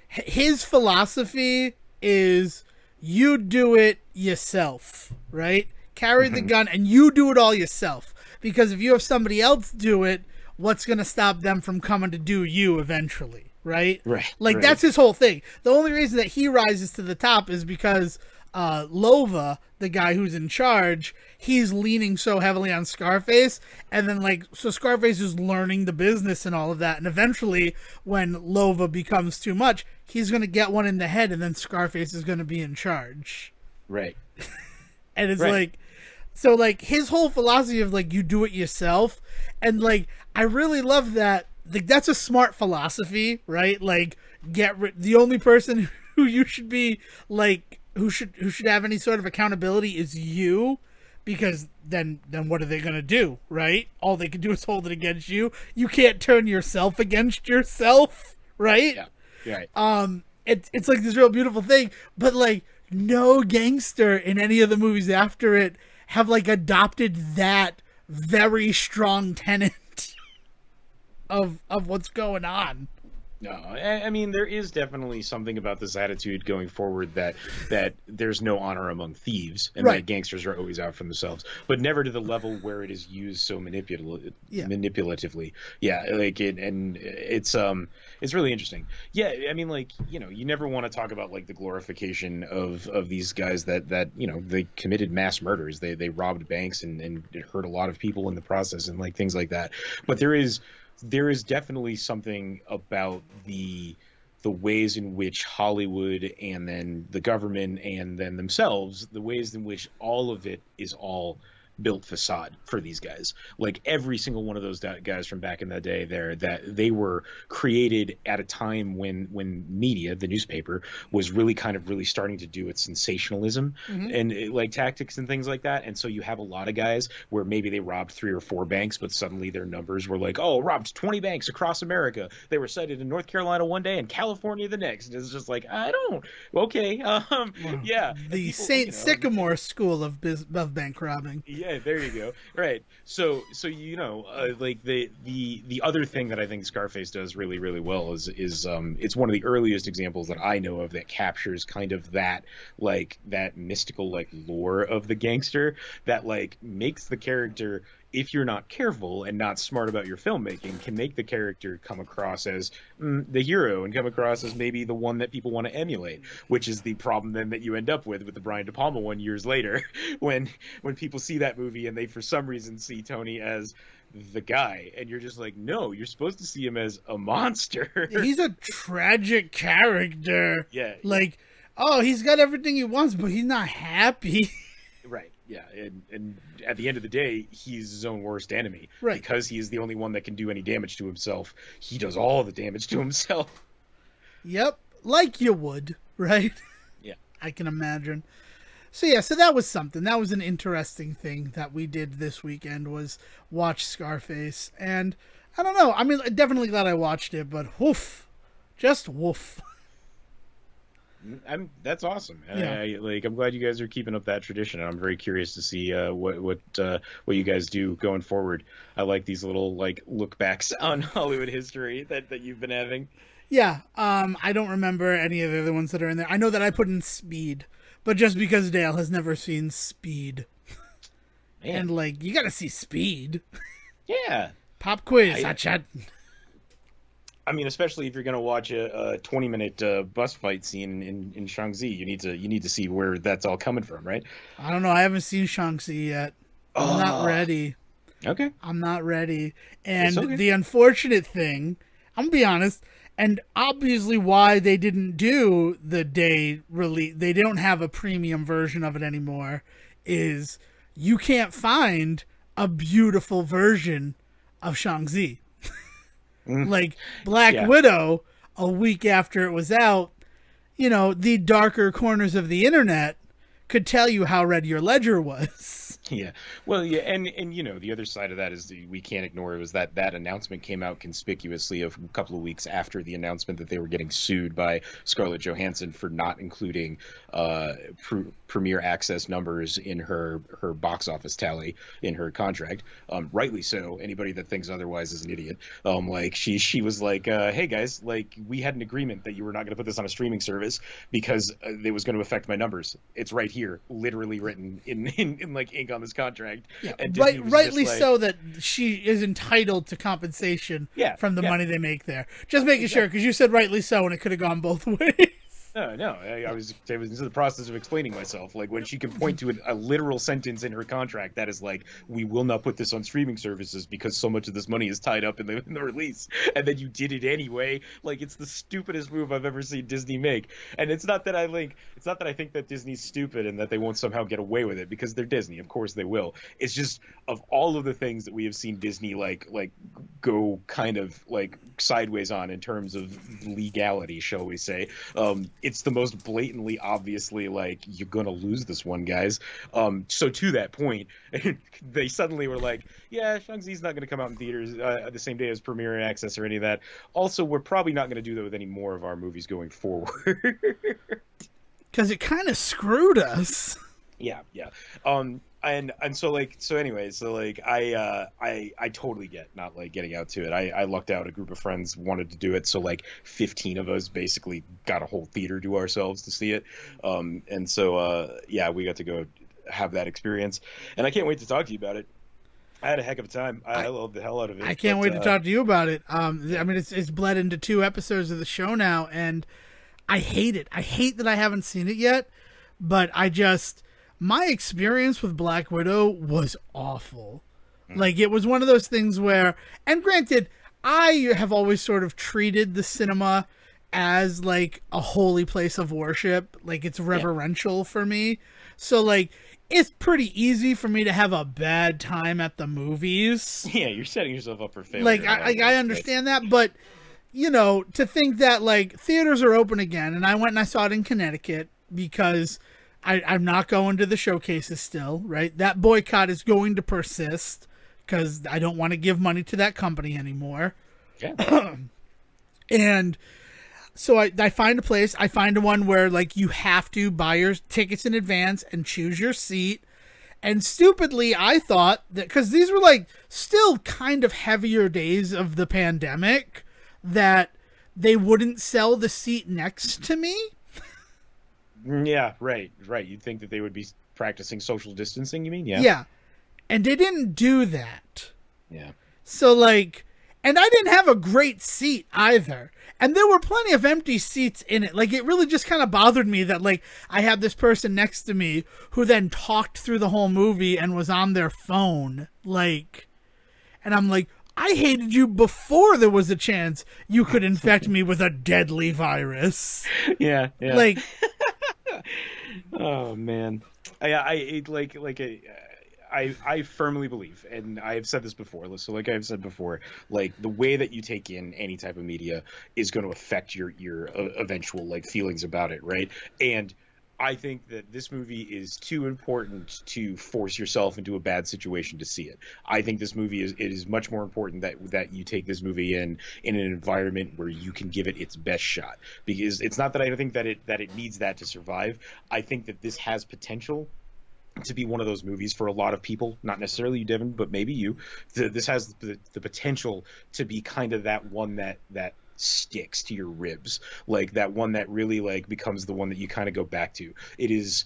B: His philosophy is, you do it yourself, right? Carry the gun and you do it all yourself. Because if you have somebody else do it, what's going to stop them from coming to do you eventually? right?
A: Right.
B: Like
A: right.
B: that's his whole thing. The only reason that he rises to the top is because Lova, the guy who's in charge, he's leaning so heavily on Scarface, and then like so Scarface is learning the business and all of that, and eventually when Lova becomes too much, he's gonna get one in the head, and then Scarface is gonna be in charge.
A: Right.
B: And it's like, so like his whole philosophy of like you do it yourself, and like I really love that. Like that's a smart philosophy, right? Like the only person who you should be like who should have any sort of accountability is you, because then what are they gonna do, right? All they can do is hold it against you. You can't turn yourself against yourself, right?
A: Yeah. Right.
B: It's like this real beautiful thing, but like no gangster in any of the movies after it have like adopted that very strong tenet of what's going on.
A: No, I mean there is definitely something about this attitude going forward that there's no honor among thieves, and that gangsters are always out for themselves, but never to the level where it is used so manipulatively. Yeah, like it, and it's really interesting. Yeah, I mean, like, you know, you never want to talk about like the glorification of these guys that you know they committed mass murders, they robbed banks and it hurt a lot of people in the process and like things like that. But there is definitely something about the ways in which Hollywood and then the government and then themselves, the ways in which all of it is all built facade for these guys. Like every single one of those guys from back in the day there, that they were created at a time when media, the newspaper, was really starting to do its sensationalism and like tactics and things like that. And so you have a lot of guys where maybe they robbed 3 or 4 banks, but suddenly their numbers were like, oh, robbed 20 banks across America. They were cited in North Carolina one day and California the next. And it's just like, yeah.
B: The St. Sycamore School of bank robbing.
A: Yeah, there you go. Right. So you know, like the other thing that I think Scarface does really, really well is it's one of the earliest examples that I know of that captures kind of that mystical like lore of the gangster that like makes the character, if you're not careful and not smart about your filmmaking, can make the character come across as the hero and come across as maybe the one that people want to emulate, which is the problem then that you end up with the Brian De Palma one years later, when people see that movie and they for some reason see Tony as the guy, and you're just like, no, you're supposed to see him as a monster.
B: He's a tragic character.
A: Yeah.
B: Like, oh, he's got everything he wants, but he's not happy.
A: Right. Yeah, and at the end of the day, he's his own worst enemy.
B: Right.
A: Because he is the only one that can do any damage to himself. He does all the damage to himself.
B: Yep, like you would, right?
A: Yeah.
B: I can imagine. So yeah, so that was something. That was an interesting thing that we did this weekend, was watch Scarface. And I don't know, I mean, definitely glad I watched it, but woof. Just woof.
A: That's awesome.
B: Yeah.
A: I'm glad you guys are keeping up that tradition. I'm very curious to see what you guys do going forward. I like these little like look backs on Hollywood history that you've been having.
B: Yeah. I don't remember any of the other ones that are in there. I know that I put in Speed, but just because Dale has never seen Speed. Man. And like, you gotta see Speed.
A: Yeah.
B: Pop quiz. Hotshot.
A: I mean, especially if you're going to watch a 20-minute bus fight scene in Shaanxi, you need to see where that's all coming from, right?
B: I don't know. I haven't seen Shaanxi yet. I'm not ready.
A: Okay.
B: I'm not ready. And
A: okay.
B: The unfortunate thing, I'm going to be honest, and obviously why they didn't do the day release, they don't have a premium version of it anymore, is you can't find a beautiful version of Shaanxi. Like Black Widow, a week after it was out, you know, the darker corners of the internet could tell you how red your ledger was.
A: Yeah. Well, yeah, and you know, the other side of that is we can't ignore it was that announcement came out conspicuously a couple of weeks after the announcement that they were getting sued by Scarlett Johansson for not including premiere access numbers in her box office tally in her contract. Rightly so. Anybody that thinks otherwise is an idiot. Like she was like, hey guys, like we had an agreement that you were not going to put this on a streaming service because it was going to affect my numbers. It's right here, literally written in like ink on on this contract.
B: Yeah,
A: And Disney was
B: rightly
A: just like,
B: so that she is entitled to compensation from the money they make there. Just making sure, because you said rightly so, and it could have gone both ways.
A: No. I was in the process of explaining myself. Like when she can point to a literal sentence in her contract that is like, "We will not put this on streaming services because so much of this money is tied up in the release," and then you did it anyway. Like it's the stupidest move I've ever seen Disney make. And it's not that I think that Disney's stupid and that they won't somehow get away with it, because they're Disney. Of course they will. It's just, of all of the things that we have seen Disney like go kind of like sideways on in terms of legality, shall we say. It's the most blatantly, obviously, like, you're gonna lose this one, guys. So to that point, they suddenly were like, yeah, Shang-Chi's not gonna come out in theaters the same day as Premiere Access or any of that. Also, we're probably not gonna do that with any more of our movies going forward.
B: Because it kind of screwed us.
A: Yeah. And so I totally get not like getting out to it. I lucked out. A group of friends wanted to do it, so like 15 of us basically got a whole theater to ourselves to see it. And so we got to go have that experience, and I can't wait to talk to you about it. I had a heck of a time. I loved the hell out of it.
B: I can't wait to talk to you about it. I mean, it's bled into 2 episodes of the show now, and I hate it. I hate that I haven't seen it yet, but my experience with Black Widow was awful. Like, it was one of those things where, and granted, I have always sort of treated the cinema as like a holy place of worship. Like, it's reverential for me. So like, it's pretty easy for me to have a bad time at the movies.
A: Yeah, you're setting yourself up for failure.
B: Like, I understand that, but you know, to think that like theaters are open again, and I went and I saw it in Connecticut because I'm not going to the showcases still, right? That boycott is going to persist because I don't want to give money to that company anymore.
A: Yeah.
B: And so I find a place. I find one where like you have to buy your tickets in advance and choose your seat. And stupidly, I thought that because these were like still kind of heavier days of the pandemic, that they wouldn't sell the seat next to me.
A: Yeah, right. You'd think that they would be practicing social distancing, you mean? Yeah.
B: Yeah. And they didn't do that.
A: Yeah.
B: So, like, and I didn't have a great seat either. And there were plenty of empty seats in it. Like, it really just kind of bothered me that, like, I had this person next to me who then talked through the whole movie and was on their phone. Like, and I'm like, I hated you before there was a chance you could infect me with a deadly virus.
A: Yeah.
B: Like,
A: oh man, I firmly believe, and I've said this before. So, like I've said before, like the way that you take in any type of media is going to affect your eventual like feelings about it, right? And I think that this movie is too important to force yourself into a bad situation to see it. I think this movie is much more important that you take this movie in an environment where you can give it its best shot. Because it's not that I think that it needs that to survive. I think that this has potential to be one of those movies for a lot of people, not necessarily you, Devon, but maybe you. This has the potential to be kind of that one that sticks to your ribs, like that one that really like becomes the one that you kind of go back to. It is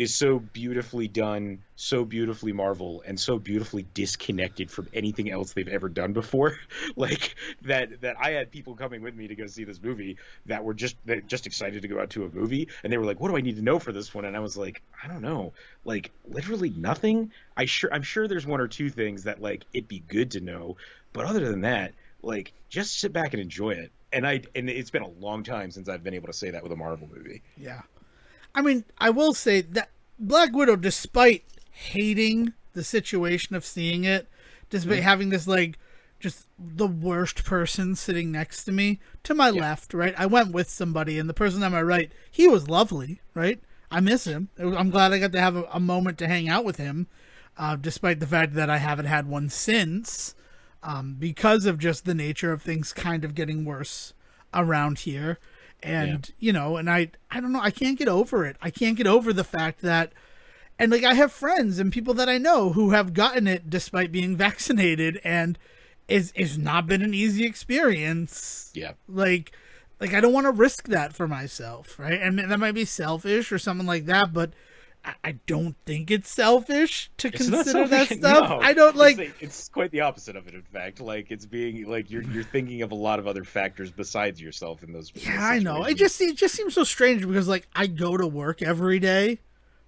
A: so beautifully done, so beautifully Marvel, and so beautifully disconnected from anything else they've ever done before. Like that I had people coming with me to go see this movie that were just excited to go out to a movie, and they were like, what do I need to know for this one? And I was like, I don't know, like literally nothing. I'm sure there's 1 or 2 things that like it'd be good to know, but other than that, like, just sit back and enjoy it. And it's been a long time since I've been able to say that with a Marvel movie.
B: Yeah. I mean, I will say that Black Widow, despite hating the situation of seeing it, despite having this, like, just the worst person sitting next to me, to my left, right? I went with somebody, and the person on my right, he was lovely, right? I miss him. I'm glad I got to have a moment to hang out with him, despite the fact that I haven't had one since. Because of just the nature of things kind of getting worse around here. And, you know, and I don't know, I can't get over it. I can't get over the fact that, and like I have friends and people that I know who have gotten it despite being vaccinated, and it's not been an easy experience.
A: Yeah.
B: Like I don't want to risk that for myself, right? And that might be selfish or something like that, but I don't think it's selfish to
A: It's not
B: consider that
A: selfish.
B: stuff.
A: No,
B: I don't like.
A: it's quite the opposite of it. In fact, like it's being like you're thinking of a lot of other factors besides yourself in those
B: Yeah, I know.
A: situations.
B: It just seems so strange because like I go to work every day,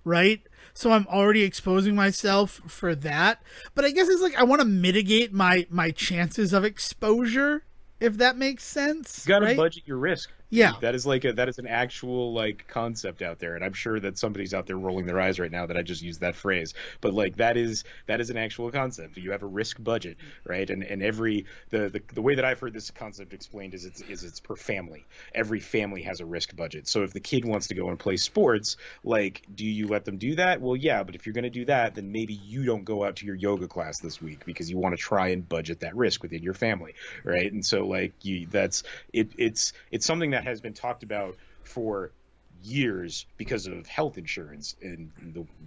B: right? So I'm already exposing myself for that. But I guess it's like I want to mitigate my chances of exposure, if that makes sense,
A: You got to
B: right?
A: budget your risk.
B: Yeah.
A: That is like that is an actual like concept out there, and I'm sure that somebody's out there rolling their eyes right now that I just used that phrase. But like that is an actual concept. You have a risk budget, right? And every the way that I've heard this concept explained is it's per family. Every family has a risk budget. So if the kid wants to go and play sports, like do you let them do that? Well, yeah, but if you're going to do that, then maybe you don't go out to your yoga class this week because you want to try and budget that risk within your family, right? And so like it's something that has been talked about for years because of health insurance and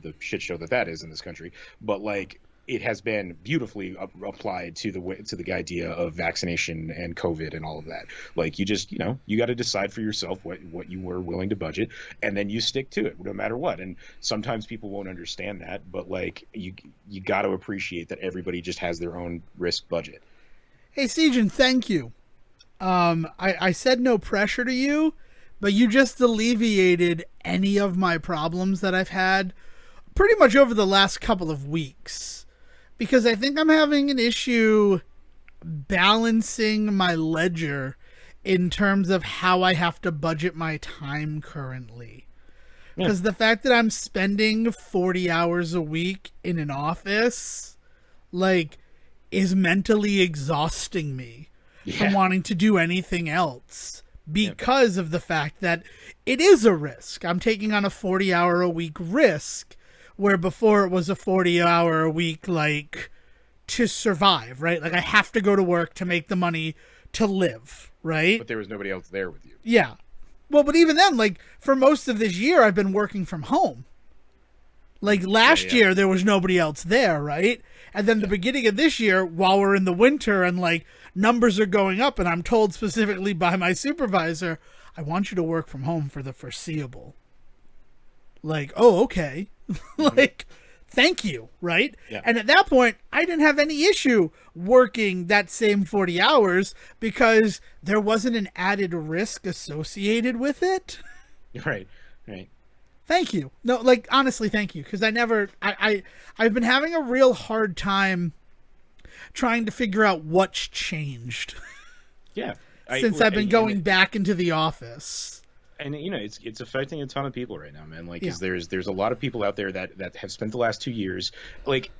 A: the shit show that is in this country. But like it has been beautifully applied to the idea of vaccination and COVID and all of that. Like you just you got to decide for yourself what you were willing to budget, and then you stick to it no matter what. And sometimes people won't understand that, but like you got to appreciate that everybody just has their own risk budget.
B: Hey, Sejohn, thank you. I said no pressure to you, but you just alleviated any of my problems that I've had pretty much over the last couple of weeks. Because I think I'm having an issue balancing my ledger in terms of how I have to budget my time currently. Because the fact that I'm spending 40 hours a week in an office, like, is mentally exhausting me. From wanting to do anything else because of the fact that it is a risk. I'm taking on a 40-hour-a-week risk, where before it was a 40-hour-a-week, like, to survive, right? Like, I have to go to work to make the money to live, right?
A: But there was nobody else there with you.
B: Yeah. Well, but even then, like, for most of this year, I've been working from home. Like, last year, there was nobody else there, right? And then the beginning of this year, while we're in the winter and, like, numbers are going up, and I'm told specifically by my supervisor, I want you to work from home for the foreseeable. Like, oh, okay. Like, thank you, right?
A: Yeah.
B: And at that point, I didn't have any issue working that same 40 hours because there wasn't an added risk associated with it.
A: Right.
B: Thank you. No, like, honestly, thank you. Because I've been having a real hard time trying to figure out what's changed.
A: Yeah.
B: Since I've been going back into the office.
A: And it's affecting a ton of people right now, man. Like, cause there's a lot of people out there that have spent the last 2 years. Like,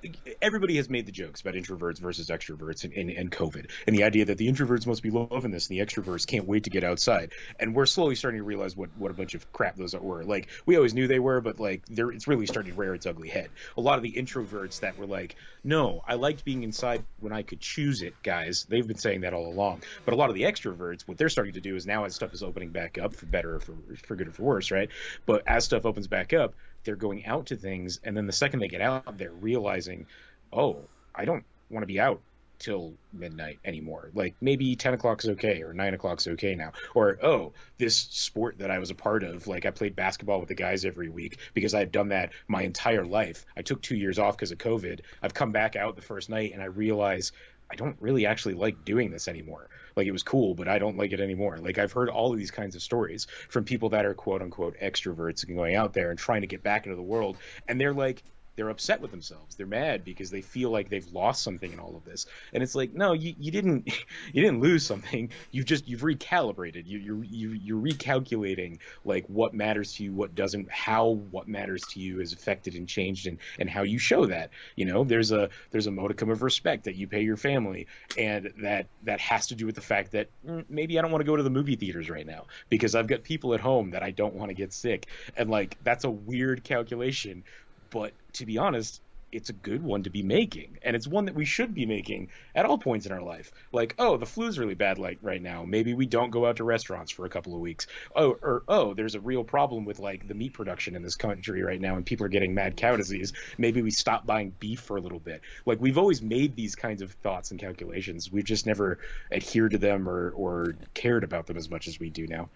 A: everybody has made the jokes about introverts versus extroverts and COVID, and the idea that the introverts must be loving this and the extroverts can't wait to get outside. And we're slowly starting to realize what a bunch of crap those were. Like, we always knew they were, but like it's really starting to rear its ugly head. A lot of the introverts that were like, no, I liked being inside when I could choose it, guys. They've been saying that all along. But a lot of the extroverts, what they're starting to do is now as stuff is opening back up, for better or for good or for worse, right? But as stuff opens back up, they're going out to things, and then the second they get out, they're realizing, oh, I don't want to be out till midnight anymore. Like, maybe 10 o'clock is okay, or 9 o'clock is okay now. Or, oh, this sport that I was a part of, like, I played basketball with the guys every week because I had done that my entire life. I took 2 years off because of COVID. I've come back out the first night, and I realize I don't really actually like doing this anymore. Like, it was cool, but I don't like it anymore. Like, I've heard all of these kinds of stories from people that are quote unquote extroverts and going out there and trying to get back into the world. And they're like, they're upset with themselves. They're mad because they feel like they've lost something in all of this. And it's like, no, you didn't lose something. You've recalibrated. You're recalculating like what matters to you, what doesn't, how what matters to you is affected and changed, and how you show that. There's a modicum of respect that you pay your family, and that has to do with the fact that maybe I don't want to go to the movie theaters right now because I've got people at home that I don't want to get sick. And like, that's a weird calculation. But to be honest, it's a good one to be making, and it's one that we should be making at all points in our life. Like, oh, the flu's really bad like right now. Maybe we don't go out to restaurants for a couple of weeks. Oh, there's a real problem with like the meat production in this country right now, and people are getting mad cow disease. Maybe we stop buying beef for a little bit. Like, we've always made these kinds of thoughts and calculations. We've just never adhered to them or cared about them as much as we do now.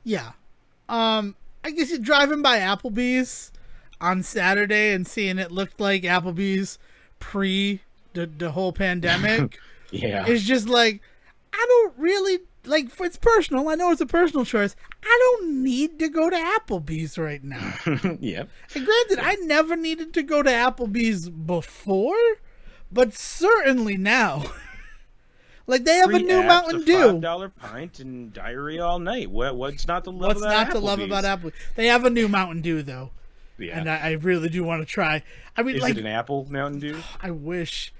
B: Yeah. I guess you're driving by Applebee's. on Saturday and seeing it looked like Applebee's pre the whole pandemic.
A: Yeah.
B: It's just like, I don't really, like, it's personal. I know it's a personal choice. I don't need to go to Applebee's right now.
A: Yeah.
B: And granted, I never needed to go to Applebee's before, but certainly now. Like, they have
A: Free
B: a new
A: apps,
B: Mountain Dew.
A: $5 pint and diarrhea all night. What's not to love
B: What's
A: about
B: not
A: Applebee's?
B: to love about Applebee's? They have a new Mountain Dew, though.
A: Yeah.
B: And I really do want to try. I mean,
A: Is
B: like,
A: it an apple Mountain Dew?
B: I wish.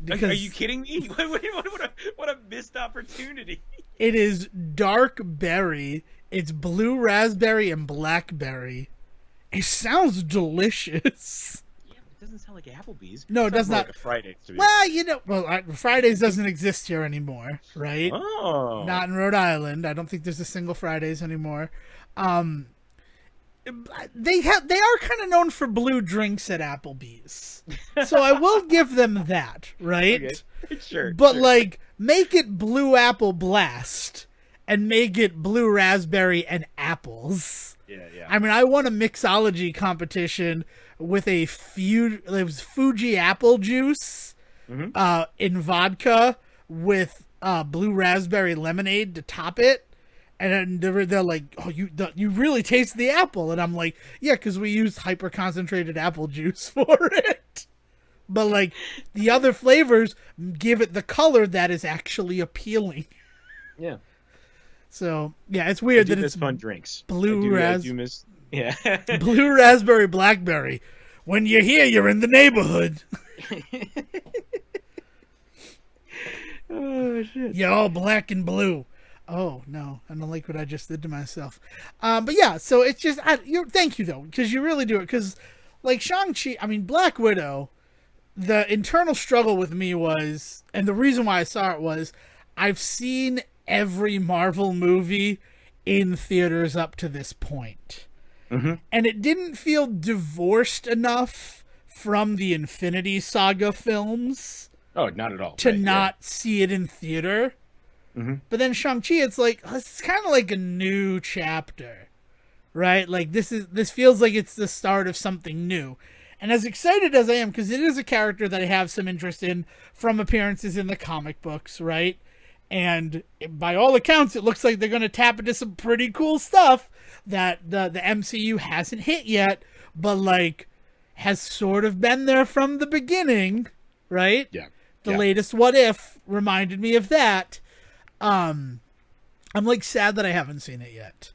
A: Are you kidding me? What a missed opportunity.
B: It is dark berry. It's blue raspberry and blackberry. It sounds delicious.
A: Yeah, but it doesn't sound like Applebee's.
B: No, it does not.
A: Like a Friday to me.
B: Well, Fridays doesn't exist here anymore, right?
A: Oh.
B: Not in Rhode Island. I don't think there's a single Fridays anymore. They are kind of known for blue drinks at Applebee's, so I will give them that, right?
A: Okay. Sure.
B: But
A: sure.
B: like, make it blue apple blast and make it blue raspberry and apples.
A: Yeah.
B: I mean, I won a mixology competition with it was Fuji apple juice in vodka with blue raspberry lemonade to top it. And then they're like, "Oh, you really taste the apple," and I'm like, "Yeah, because we used hyper concentrated apple juice for it." But like, the other flavors give it the color that is actually appealing.
A: Yeah.
B: So yeah, it's weird that
A: it's
B: it's
A: fun drinks.
B: Blue
A: Yeah.
B: blue raspberry blackberry. When you're here, you're in the neighborhood.
A: Oh shit.
B: You're all black and blue. Oh no, I don't like what I just did to myself. But yeah, so it's just thank you though, because you really do it. Because like Shang-Chi, I mean Black Widow, the internal struggle with me was, and the reason why I saw it was, I've seen every Marvel movie in theaters up to this point, and it didn't feel divorced enough from the Infinity Saga films.
A: Oh, not at all.
B: To not see it in theater. But then Shang-Chi, it's like, it's kind of like a new chapter, right? Like this feels like it's the start of something new. And as excited as I am, because it is a character that I have some interest in from appearances in the comic books, right? And by all accounts, it looks like they're going to tap into some pretty cool stuff that the MCU hasn't hit yet, but like has sort of been there from the beginning, right?
A: Yeah.
B: The latest What If reminded me of that. I'm like sad that I haven't seen it yet.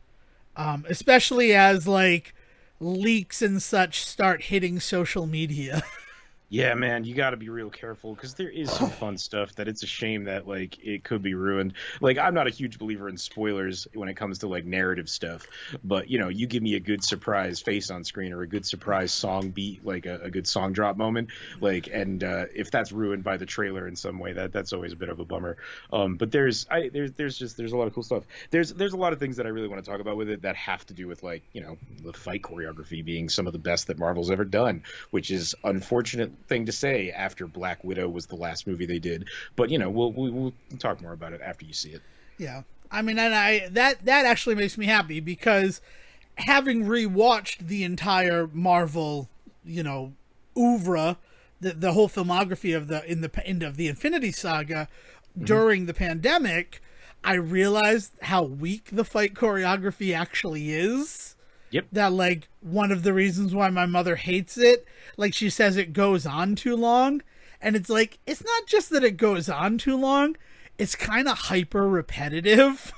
B: Especially as like leaks and such start hitting social media.
A: Yeah, man, you got to be real careful because there is some fun stuff that it's a shame that like it could be ruined. Like I'm not a huge believer in spoilers when it comes to like narrative stuff, but you know, you give me a good surprise face on screen or a good surprise song beat, like a good song drop moment, like, and if that's ruined by the trailer in some way, that's always a bit of a bummer. But there's a lot of cool stuff. There's a lot of things that I really want to talk about with it that have to do with like, you know, the fight choreography being some of the best that Marvel's ever done, which is unfortunate thing to say after Black Widow was the last movie they did, but you know, we'll talk more about it after you see it.
B: Yeah, I mean, and that actually makes me happy because having rewatched the entire Marvel, you know, oeuvre, the whole filmography of the end of the Infinity Saga during the pandemic, I realized how weak the fight choreography actually is.
A: Yep.
B: That, like, one of the reasons why my mother hates it, like, she says it goes on too long. And it's like, it's not just that it goes on too long. It's kind of hyper repetitive.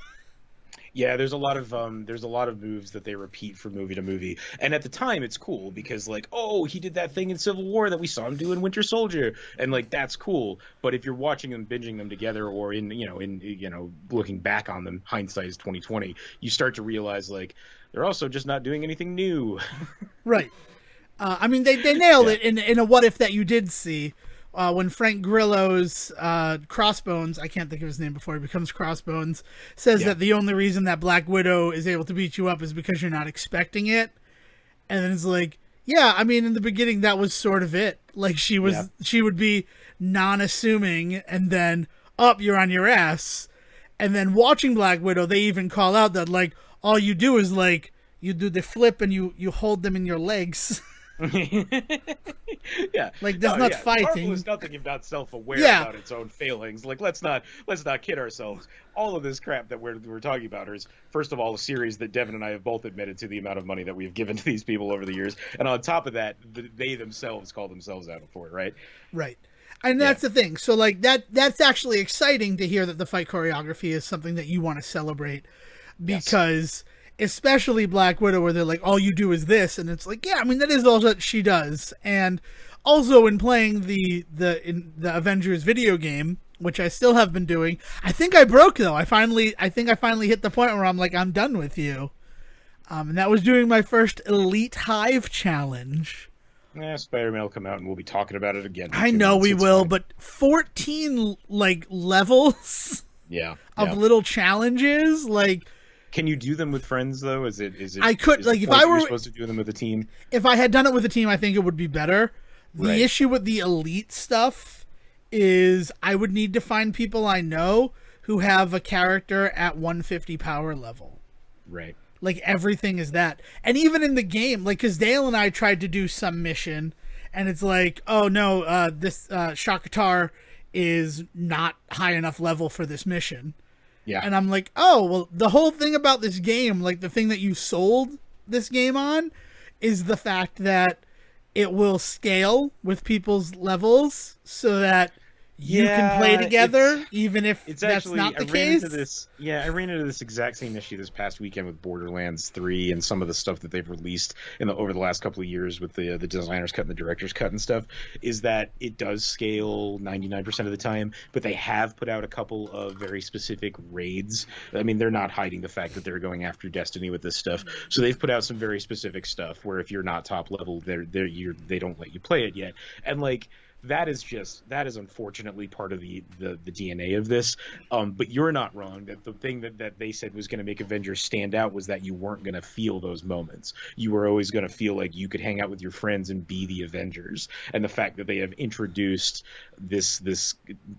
A: Yeah, there's a lot of moves that they repeat from movie to movie. And at the time, it's cool because, like, oh, he did that thing in Civil War that we saw him do in Winter Soldier. And, like, that's cool. But if you're watching them, binging them together, or in looking back on them, hindsight is 20/20, you start to realize, like, they're also just not doing anything new.
B: Right. I mean, they nailed it in a What If that you did see. When Frank Grillo's Crossbones, I can't think of his name before he becomes Crossbones, says that the only reason that Black Widow is able to beat you up is because you're not expecting it. And then it's like, yeah, I mean, in the beginning, that was sort of it. Like, she would be non-assuming, and then, you're on your ass. And then watching Black Widow, they even call out that, like, all you do is, like, you do the flip and you hold them in your legs.
A: Yeah.
B: Like, there's
A: No,
B: not
A: yeah. Marvel
B: fighting.
A: is nothing if not self-aware
B: Yeah.
A: about its own failings. Like, let's not kid ourselves. All of this crap that we're talking about is, first of all, a series that Devon and I have both admitted to the amount of money that we've given to these people over the years, and on top of that, they themselves call themselves out for it, right?
B: Right. And
A: Yeah.
B: that's the thing. So like that's actually exciting to hear that the fight choreography is something that you want to celebrate,
A: Yes.
B: because especially Black Widow, where they're like, all you do is this, and it's like, yeah, I mean, that is all that she does. And also in playing the Avengers video game, which I still have been doing, I think I broke though. I think I finally hit the point where I'm like, I'm done with you. And that was doing my first Elite Hive challenge.
A: Yeah, Spider-Man will come out and we'll be talking about it again.
B: I know we
A: It's
B: will,
A: fine.
B: but 14 like levels
A: Yeah.
B: of
A: Yeah.
B: little challenges, like
A: Can you do them with friends though? Is it?
B: I could,
A: is
B: like,
A: the
B: if
A: point
B: I
A: that you're
B: were,
A: supposed to do them with a team?
B: if I had done it with a team, I think it would be better. The
A: Right.
B: issue with the elite stuff is I would need to find people I know who have a character at 150 power level.
A: Right.
B: Like, everything is that. And even in the game, like, because Dale and I tried to do some mission, and it's like, oh no, this Shakatar is not high enough level for this mission.
A: Yeah.
B: And I'm like, oh, well, the whole thing about this game, like the thing that you sold this game on, is the fact that it will scale with people's levels so that you can play together, even if
A: It's
B: that's
A: actually,
B: not the
A: I ran
B: case.
A: into this. Yeah, I ran into this exact same issue this past weekend with Borderlands 3 and some of the stuff that they've released over the last couple of years with the designer's cut and the director's cut and stuff. Is that it does scale 99% of the time, but they have put out a couple of very specific raids. I mean, they're not hiding the fact that they're going after Destiny with this stuff, so they've put out some very specific stuff where if you're not top level, they don't let you play it yet, and like. That is unfortunately part of the DNA of this. But you're not wrong. That the thing that they said was going to make Avengers stand out was that you weren't going to feel those moments. You were always going to feel like you could hang out with your friends and be the Avengers. And the fact that they have introduced this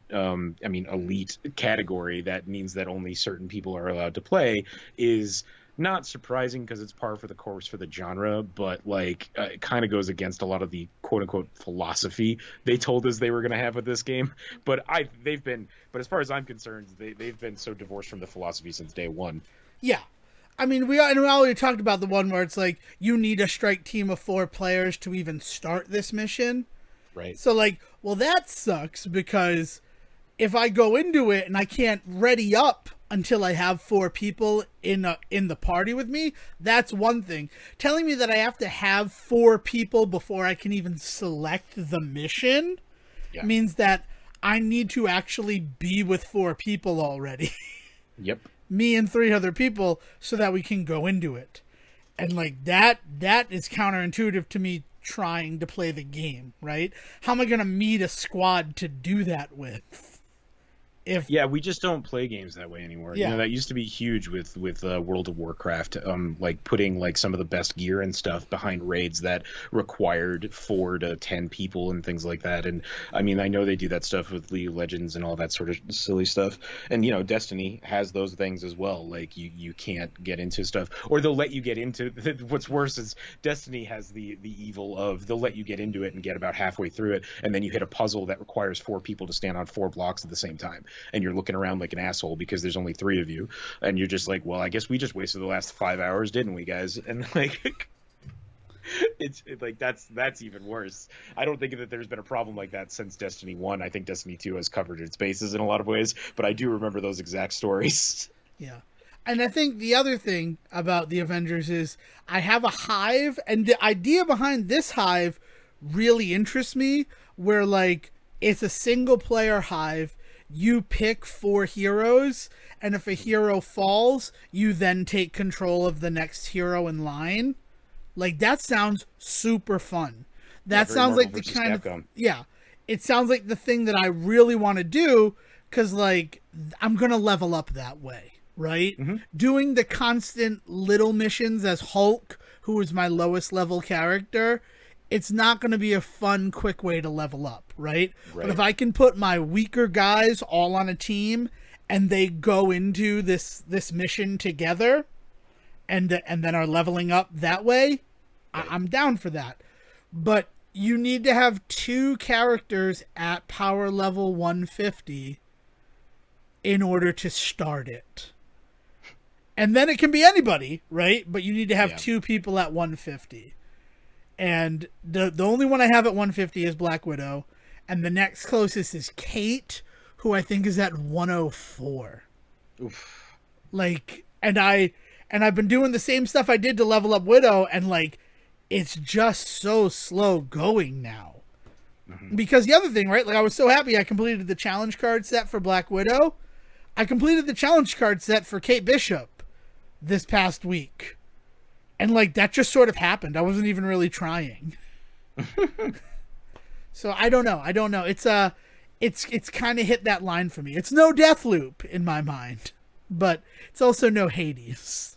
A: elite category that means that only certain people are allowed to play is not surprising because it's par for the course for the genre, but like it kind of goes against a lot of the quote unquote philosophy they told us they were going to have with this game. But as far as I'm concerned, they've been so divorced from the philosophy since day one.
B: Yeah. I mean, we already talked about the one where it's like, you need a strike team of 4 players to even start this mission.
A: Right.
B: So, like, well, that sucks because if I go into it and I can't ready up until I have 4 people in the party with me, that's one thing. Telling me that I have to have 4 people before I can even select the mission means that I need to actually be with 4 people already.
A: Yep.
B: Me and 3 other people so that we can go into it. And like that is counterintuitive to me trying to play the game, right? How am I going to meet a squad to do that with?
A: We just don't play games that way anymore.
B: Yeah.
A: That used to be huge with World of Warcraft, like putting like some of the best gear and stuff behind raids that required 4 to 10 people and things like that. And I mean, I know they do that stuff with League of Legends and all that sort of silly stuff. And Destiny has those things as well. Like you can't get into stuff, or they'll let you get into. What's worse is Destiny has the evil of they'll let you get into it and get about halfway through it, and then you hit a puzzle that requires 4 people to stand on 4 blocks at the same time. And you're looking around like an asshole because there's only 3 of you, and you're just like, well, I guess we just wasted the last 5 hours, didn't we, guys? And like, it's like that's even worse. I don't think that there's been a problem like that since Destiny 1. I think Destiny 2 has covered its bases in a lot of ways, but I do remember those exact stories.
B: Yeah. And I think the other thing about the Avengers is I have a hive, and the idea behind this hive really interests me, where like it's a single player hive. You pick 4 heroes, and if a hero falls, you then take control of the next hero in line. Like, that sounds super fun. That sounds like the kind of... Yeah. It sounds like the thing that I really want to do, because, like, I'm going to level up that way, right? Mm-hmm. Doing the constant little missions as Hulk, who is my lowest level character, it's not going to be a fun, quick way to level up, right? But if I can put my weaker guys all on a team and they go into this mission together and then are leveling up that way, I'm down for that. but you need to have 2 characters at power level 150 in order to start it. And then it can be anybody, right? But you need to have 2 people at 150. And the only one I have at 150 is Black Widow. And the next closest is Kate, who I think is at 104.
A: Oof.
B: Like, and I've been doing the same stuff I did to level up Widow, and like, it's just so slow going now. Mm-hmm. Because the other thing, right? Like, I was so happy I completed the challenge card set for Black Widow. I completed the challenge card set for Kate Bishop this past week. And like, that just sort of happened. I wasn't even really trying. So I don't know. It's kind of hit that line for me. It's no death loop in my mind, but it's also no Hades.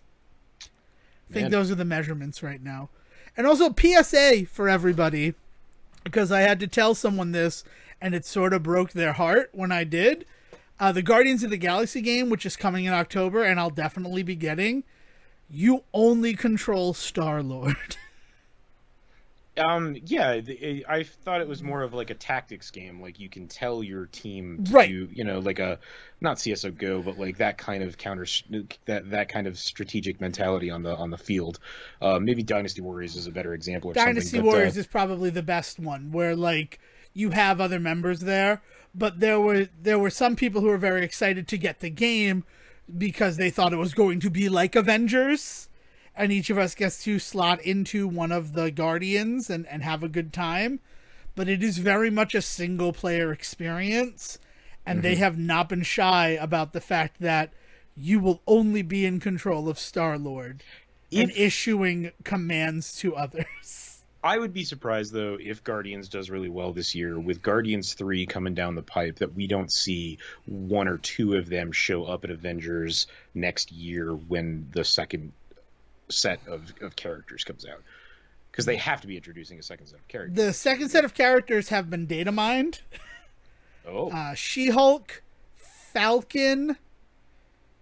B: I think those are the measurements right now. And also PSA for everybody, because I had to tell someone this and it sort of broke their heart when I did. The Guardians of the Galaxy game, which is coming in October, and I'll definitely be getting, you only control Star-Lord.
A: Yeah, I thought it was more of like a tactics game. Like, you can tell your team to do, you know, like a, not CS:GO Go, but like that kind of that kind of strategic mentality on the field. Maybe Dynasty Warriors is a better example. Or
B: Dynasty
A: something,
B: Warriors is probably the best one, where like you have other members there, but there were some people who were very excited to get the game because they thought it was going to be like Avengers. And each of us gets to slot into one of the Guardians and have a good time. But it is very much a single-player experience. And they have not been shy about the fact that you will only be in control of Star-Lord and issuing commands to others.
A: I would be surprised, though, if Guardians does really well this year, with Guardians 3 coming down the pipe, that we don't see 1 or 2 of them show up at Avengers next year when the second set of characters comes out, because they have to be introducing a second set of characters.
B: The second set of characters have been data mined. She-Hulk, Falcon,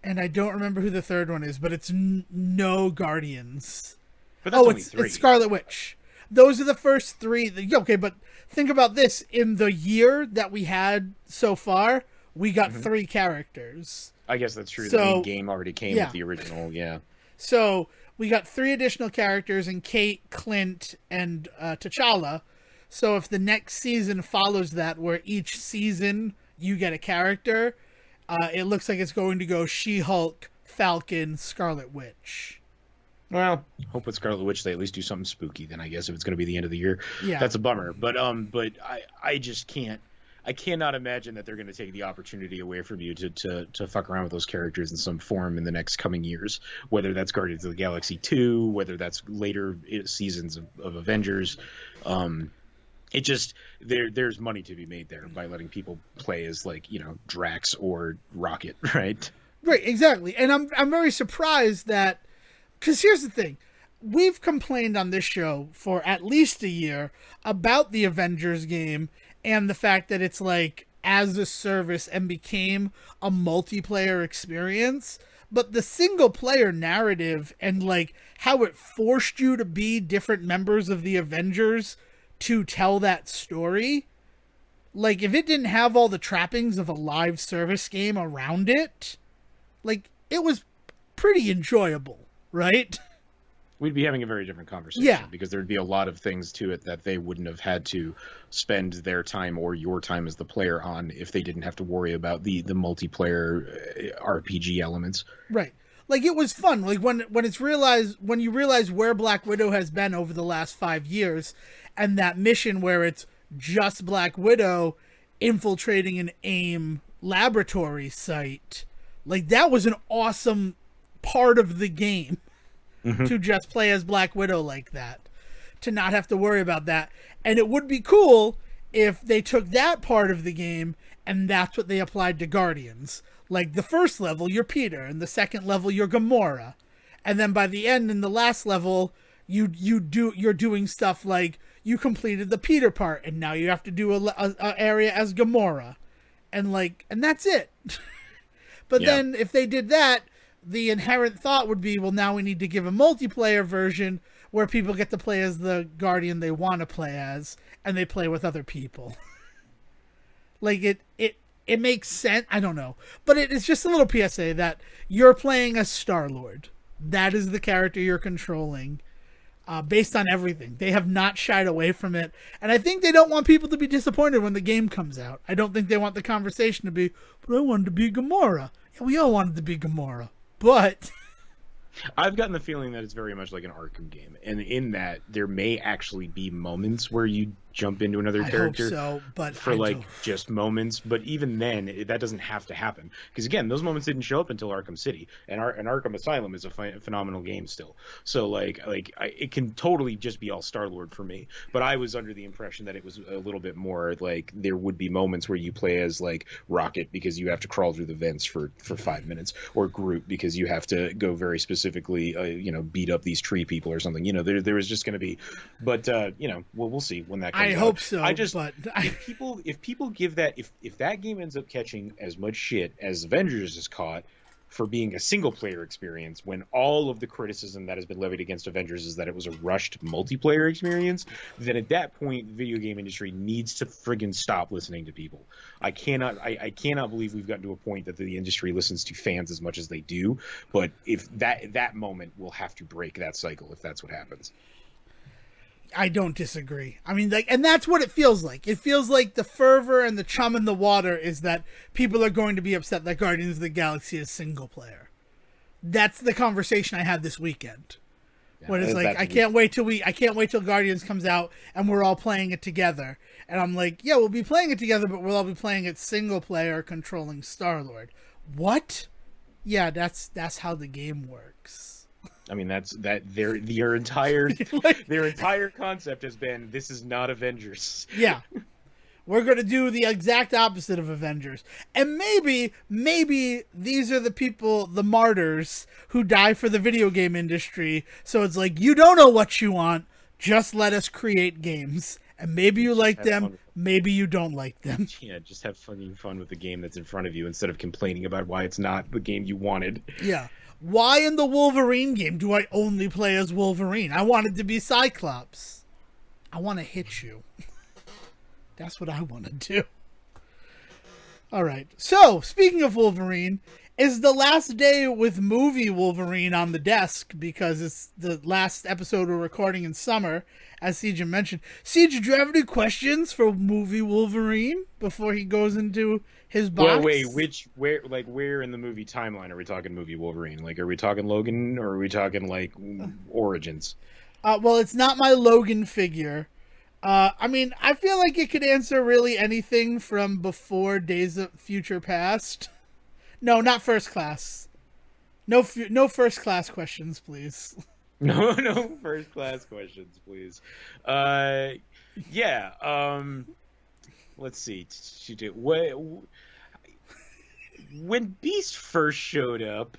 B: and I don't remember who the third one is, but it's no Guardians.
A: But that's only 3.
B: It's Scarlet Witch. Those are the first 3. Okay, but think about this. In the year that we had so far, we got 3 characters.
A: I guess that's true. The main game already came with the original,
B: So we got 3 additional characters in Kate, Clint, and T'Challa. So if the next season follows that, where each season you get a character, it looks like it's going to go She-Hulk, Falcon, Scarlet Witch.
A: Well, hope with Scarlet Witch they at least do something spooky. Then I guess if it's going to be the end of the year,
B: yeah,
A: that's a bummer. But I just can't. I cannot imagine that they're going to take the opportunity away from you to fuck around with those characters in some form in the next coming years, whether that's Guardians of the Galaxy 2, whether that's later seasons of Avengers. It just, there's money to be made there by letting people play as, like, you know, Drax or Rocket, right?
B: Right, exactly. And I'm very surprised that, because here's the thing. We've complained on this show for at least a year about the Avengers game and the fact that it's like as a service and became a multiplayer experience. But the single player narrative and like how it forced you to be different members of the Avengers to tell that story. Like, if it didn't have all the trappings of a live service game around it, like, it was pretty enjoyable, right?
A: We'd be having a very different conversation,
B: yeah,
A: because there'd be a lot of things to it that they wouldn't have had to spend their time or your time as the player on if they didn't have to worry about the multiplayer RPG elements.
B: Right. Like, it was fun. Like, when you realize where Black Widow has been over the last 5 years, and that mission where it's just Black Widow infiltrating an AIM laboratory site, like, that was an awesome part of the game. To just play as Black Widow like that, to not have to worry about that. And it would be cool if they took that part of the game and that's what they applied to Guardians. Like, the first level, you're Peter, and the second level, you're Gamora. And then by the end, in the last level, you're doing stuff like you completed the Peter part, and now you have to do a area as Gamora. And that's it. But then if they did that, the inherent thought would be, well, now we need to give a multiplayer version where people get to play as the Guardian they want to play as, and they play with other people. Like, it makes sense. I don't know. But it's just a little PSA that you're playing as Star-Lord. That is the character you're controlling, based on everything. They have not shied away from it. And I think they don't want people to be disappointed when the game comes out. I don't think they want the conversation to be, but I wanted to be Gamora. Yeah, we all wanted to be Gamora. But
A: I've gotten the feeling that it's very much like an Arkham game, and in that there may actually be moments where you jump into another character.
B: I hope so, but
A: for just moments. But even then, that doesn't have to happen, because again, those moments didn't show up until Arkham City, and Arkham Asylum is a phenomenal game still. So it can totally just be all Star-Lord for me. But I was under the impression that it was a little bit more like there would be moments where you play as like Rocket because you have to crawl through the vents for 5 minutes, or Groot because you have to go very specifically beat up these tree people or something. There was just going to be, but we'll see when that comes out.
B: I hope so.
A: If people give that, if that game ends up catching as much shit as Avengers has caught for being a single player experience, when all of the criticism that has been levied against Avengers is that it was a rushed multiplayer experience, then at that point the video game industry needs to friggin' stop listening to people. I cannot believe we've gotten to a point that the industry listens to fans as much as they do, but if that moment will have to break that cycle if that's what happens.
B: I don't disagree. I mean, and that's what it feels like. It feels like the fervor and the chum in the water is that people are going to be upset that Guardians of the Galaxy is single player. That's the conversation I had this weekend. Yeah, when it's like, I can't wait till Guardians comes out and we're all playing it together. And I'm like, yeah, we'll be playing it together, but we'll all be playing it single player controlling Star-Lord. What? Yeah, that's how the game works.
A: I mean, their entire concept has been, this is not Avengers.
B: Yeah. We're going to do the exact opposite of Avengers. And maybe these are the people, the martyrs, who die for the video game industry. So it's like, you don't know what you want. Just let us create games. And maybe you like them, maybe you don't like them.
A: Yeah, just have fun with the game that's in front of you instead of complaining about why it's not the game you wanted.
B: Yeah. Why in the Wolverine game do I only play as Wolverine? I wanted to be Cyclops. I want to hit you. That's what I want to do. All right. So, speaking of Wolverine, is the last day with Movie Wolverine on the desk because it's the last episode we're recording in summer, as Sejohn mentioned. Sejohn, do you have any questions for Movie Wolverine before he goes into his box?
A: Well, wait, where in the movie timeline are we talking Movie Wolverine? Like, are we talking Logan, or are we talking, like, Origins?
B: Well, it's not my Logan figure. I mean, I feel like it could answer really anything from before Days of Future Past. No, not First Class. No First Class questions, please.
A: No First Class questions, please. Yeah. Let's see. When Beast first showed up,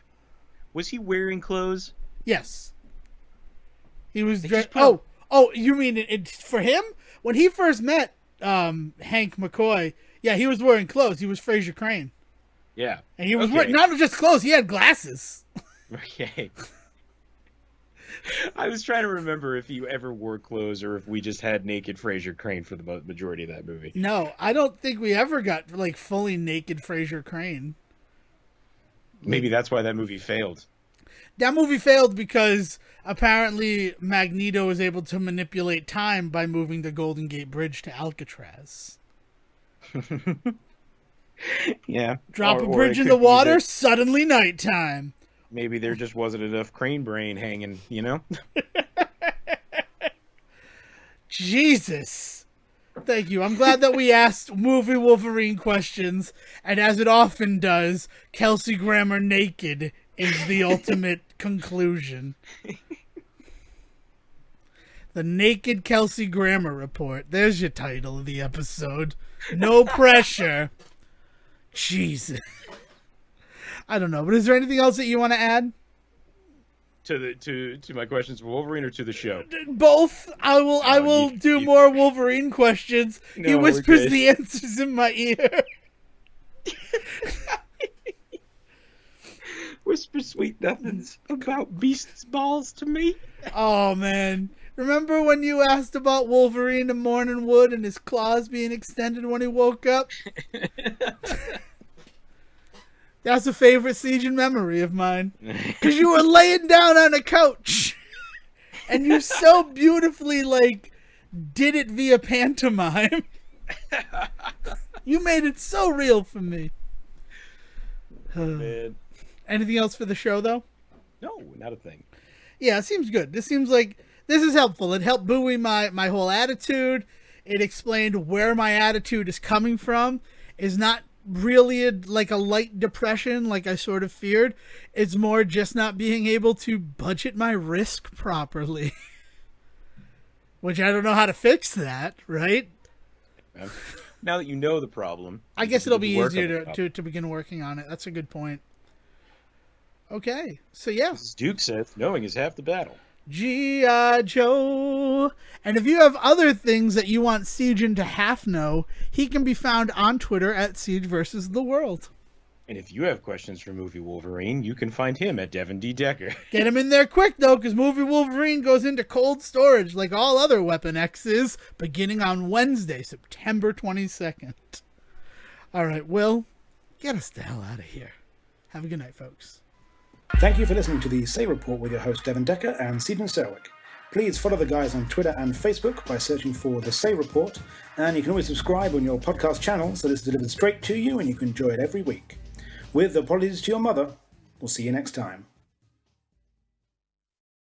A: was he wearing clothes?
B: Yes. He was dressed. Oh, you mean it for him? When he first met Hank McCoy, yeah, he was wearing clothes. He was Fraser Crane.
A: Yeah.
B: And he was wearing not just clothes, he had glasses.
A: Okay. I was trying to remember if you ever wore clothes or if we just had naked Fraser Crane for the majority of that movie.
B: No, I don't think we ever got like fully naked Fraser Crane.
A: Maybe that's why that movie failed.
B: That movie failed because apparently Magneto was able to manipulate time by moving the Golden Gate Bridge to Alcatraz.
A: Yeah.
B: Drop a bridge in the water, suddenly nighttime.
A: Maybe there just wasn't enough crane brain hanging, you know?
B: Jesus. Thank you. I'm glad that we asked Movie Wolverine questions, and as it often does, Kelsey Grammer naked is the ultimate conclusion. The Naked Kelsey Grammer Report. There's your title of the episode. No pressure. Jesus. I don't know, but is there anything else that you want to add?
A: To my questions for Wolverine or to the show?
B: Both. I will do more Wolverine questions. No, he whispers the answers in my ear.
A: Whisper sweet nothings about beasts' balls to me.
B: Oh, man. Remember when you asked about Wolverine and Morning Wood and his claws being extended when he woke up? That's a favorite Sejohn memory of mine. Because you were laying down on a couch. And you so beautifully, like, did it via pantomime. You made it so real for me.
A: Man.
B: Anything else for the show, though?
A: No, not a thing.
B: Yeah, it seems good. This seems like this is helpful. It helped buoy my whole attitude. It explained where my attitude is coming from. It's not really like a light depression like I sort of feared. It's more just not being able to budget my risk properly. Which I don't know how to fix that, right?
A: Now that you know the problem,
B: I guess it'll be easier to begin working on it. That's a good point. Okay, so yeah.
A: As Duke says, knowing is half the battle.
B: G.I. Joe. And if you have other things that you want Sejohn to half know, he can be found on Twitter at Siege vs. the World.
A: And if you have questions for Movie Wolverine, you can find him at Devon D. Decker.
B: Get him in there quick, though, because Movie Wolverine goes into cold storage like all other Weapon X's, beginning on Wednesday, September 22nd. All right, Will, get us the hell out of here. Have a good night, folks.
C: Thank you for listening to the Say Report with your host Devon Decker and Sejohn Serwick. Please follow the guys on Twitter and Facebook by searching for The Say Report, and you can always subscribe on your podcast channel so this is delivered straight to you and you can enjoy it every week. With apologies to your mother, we'll see you next time.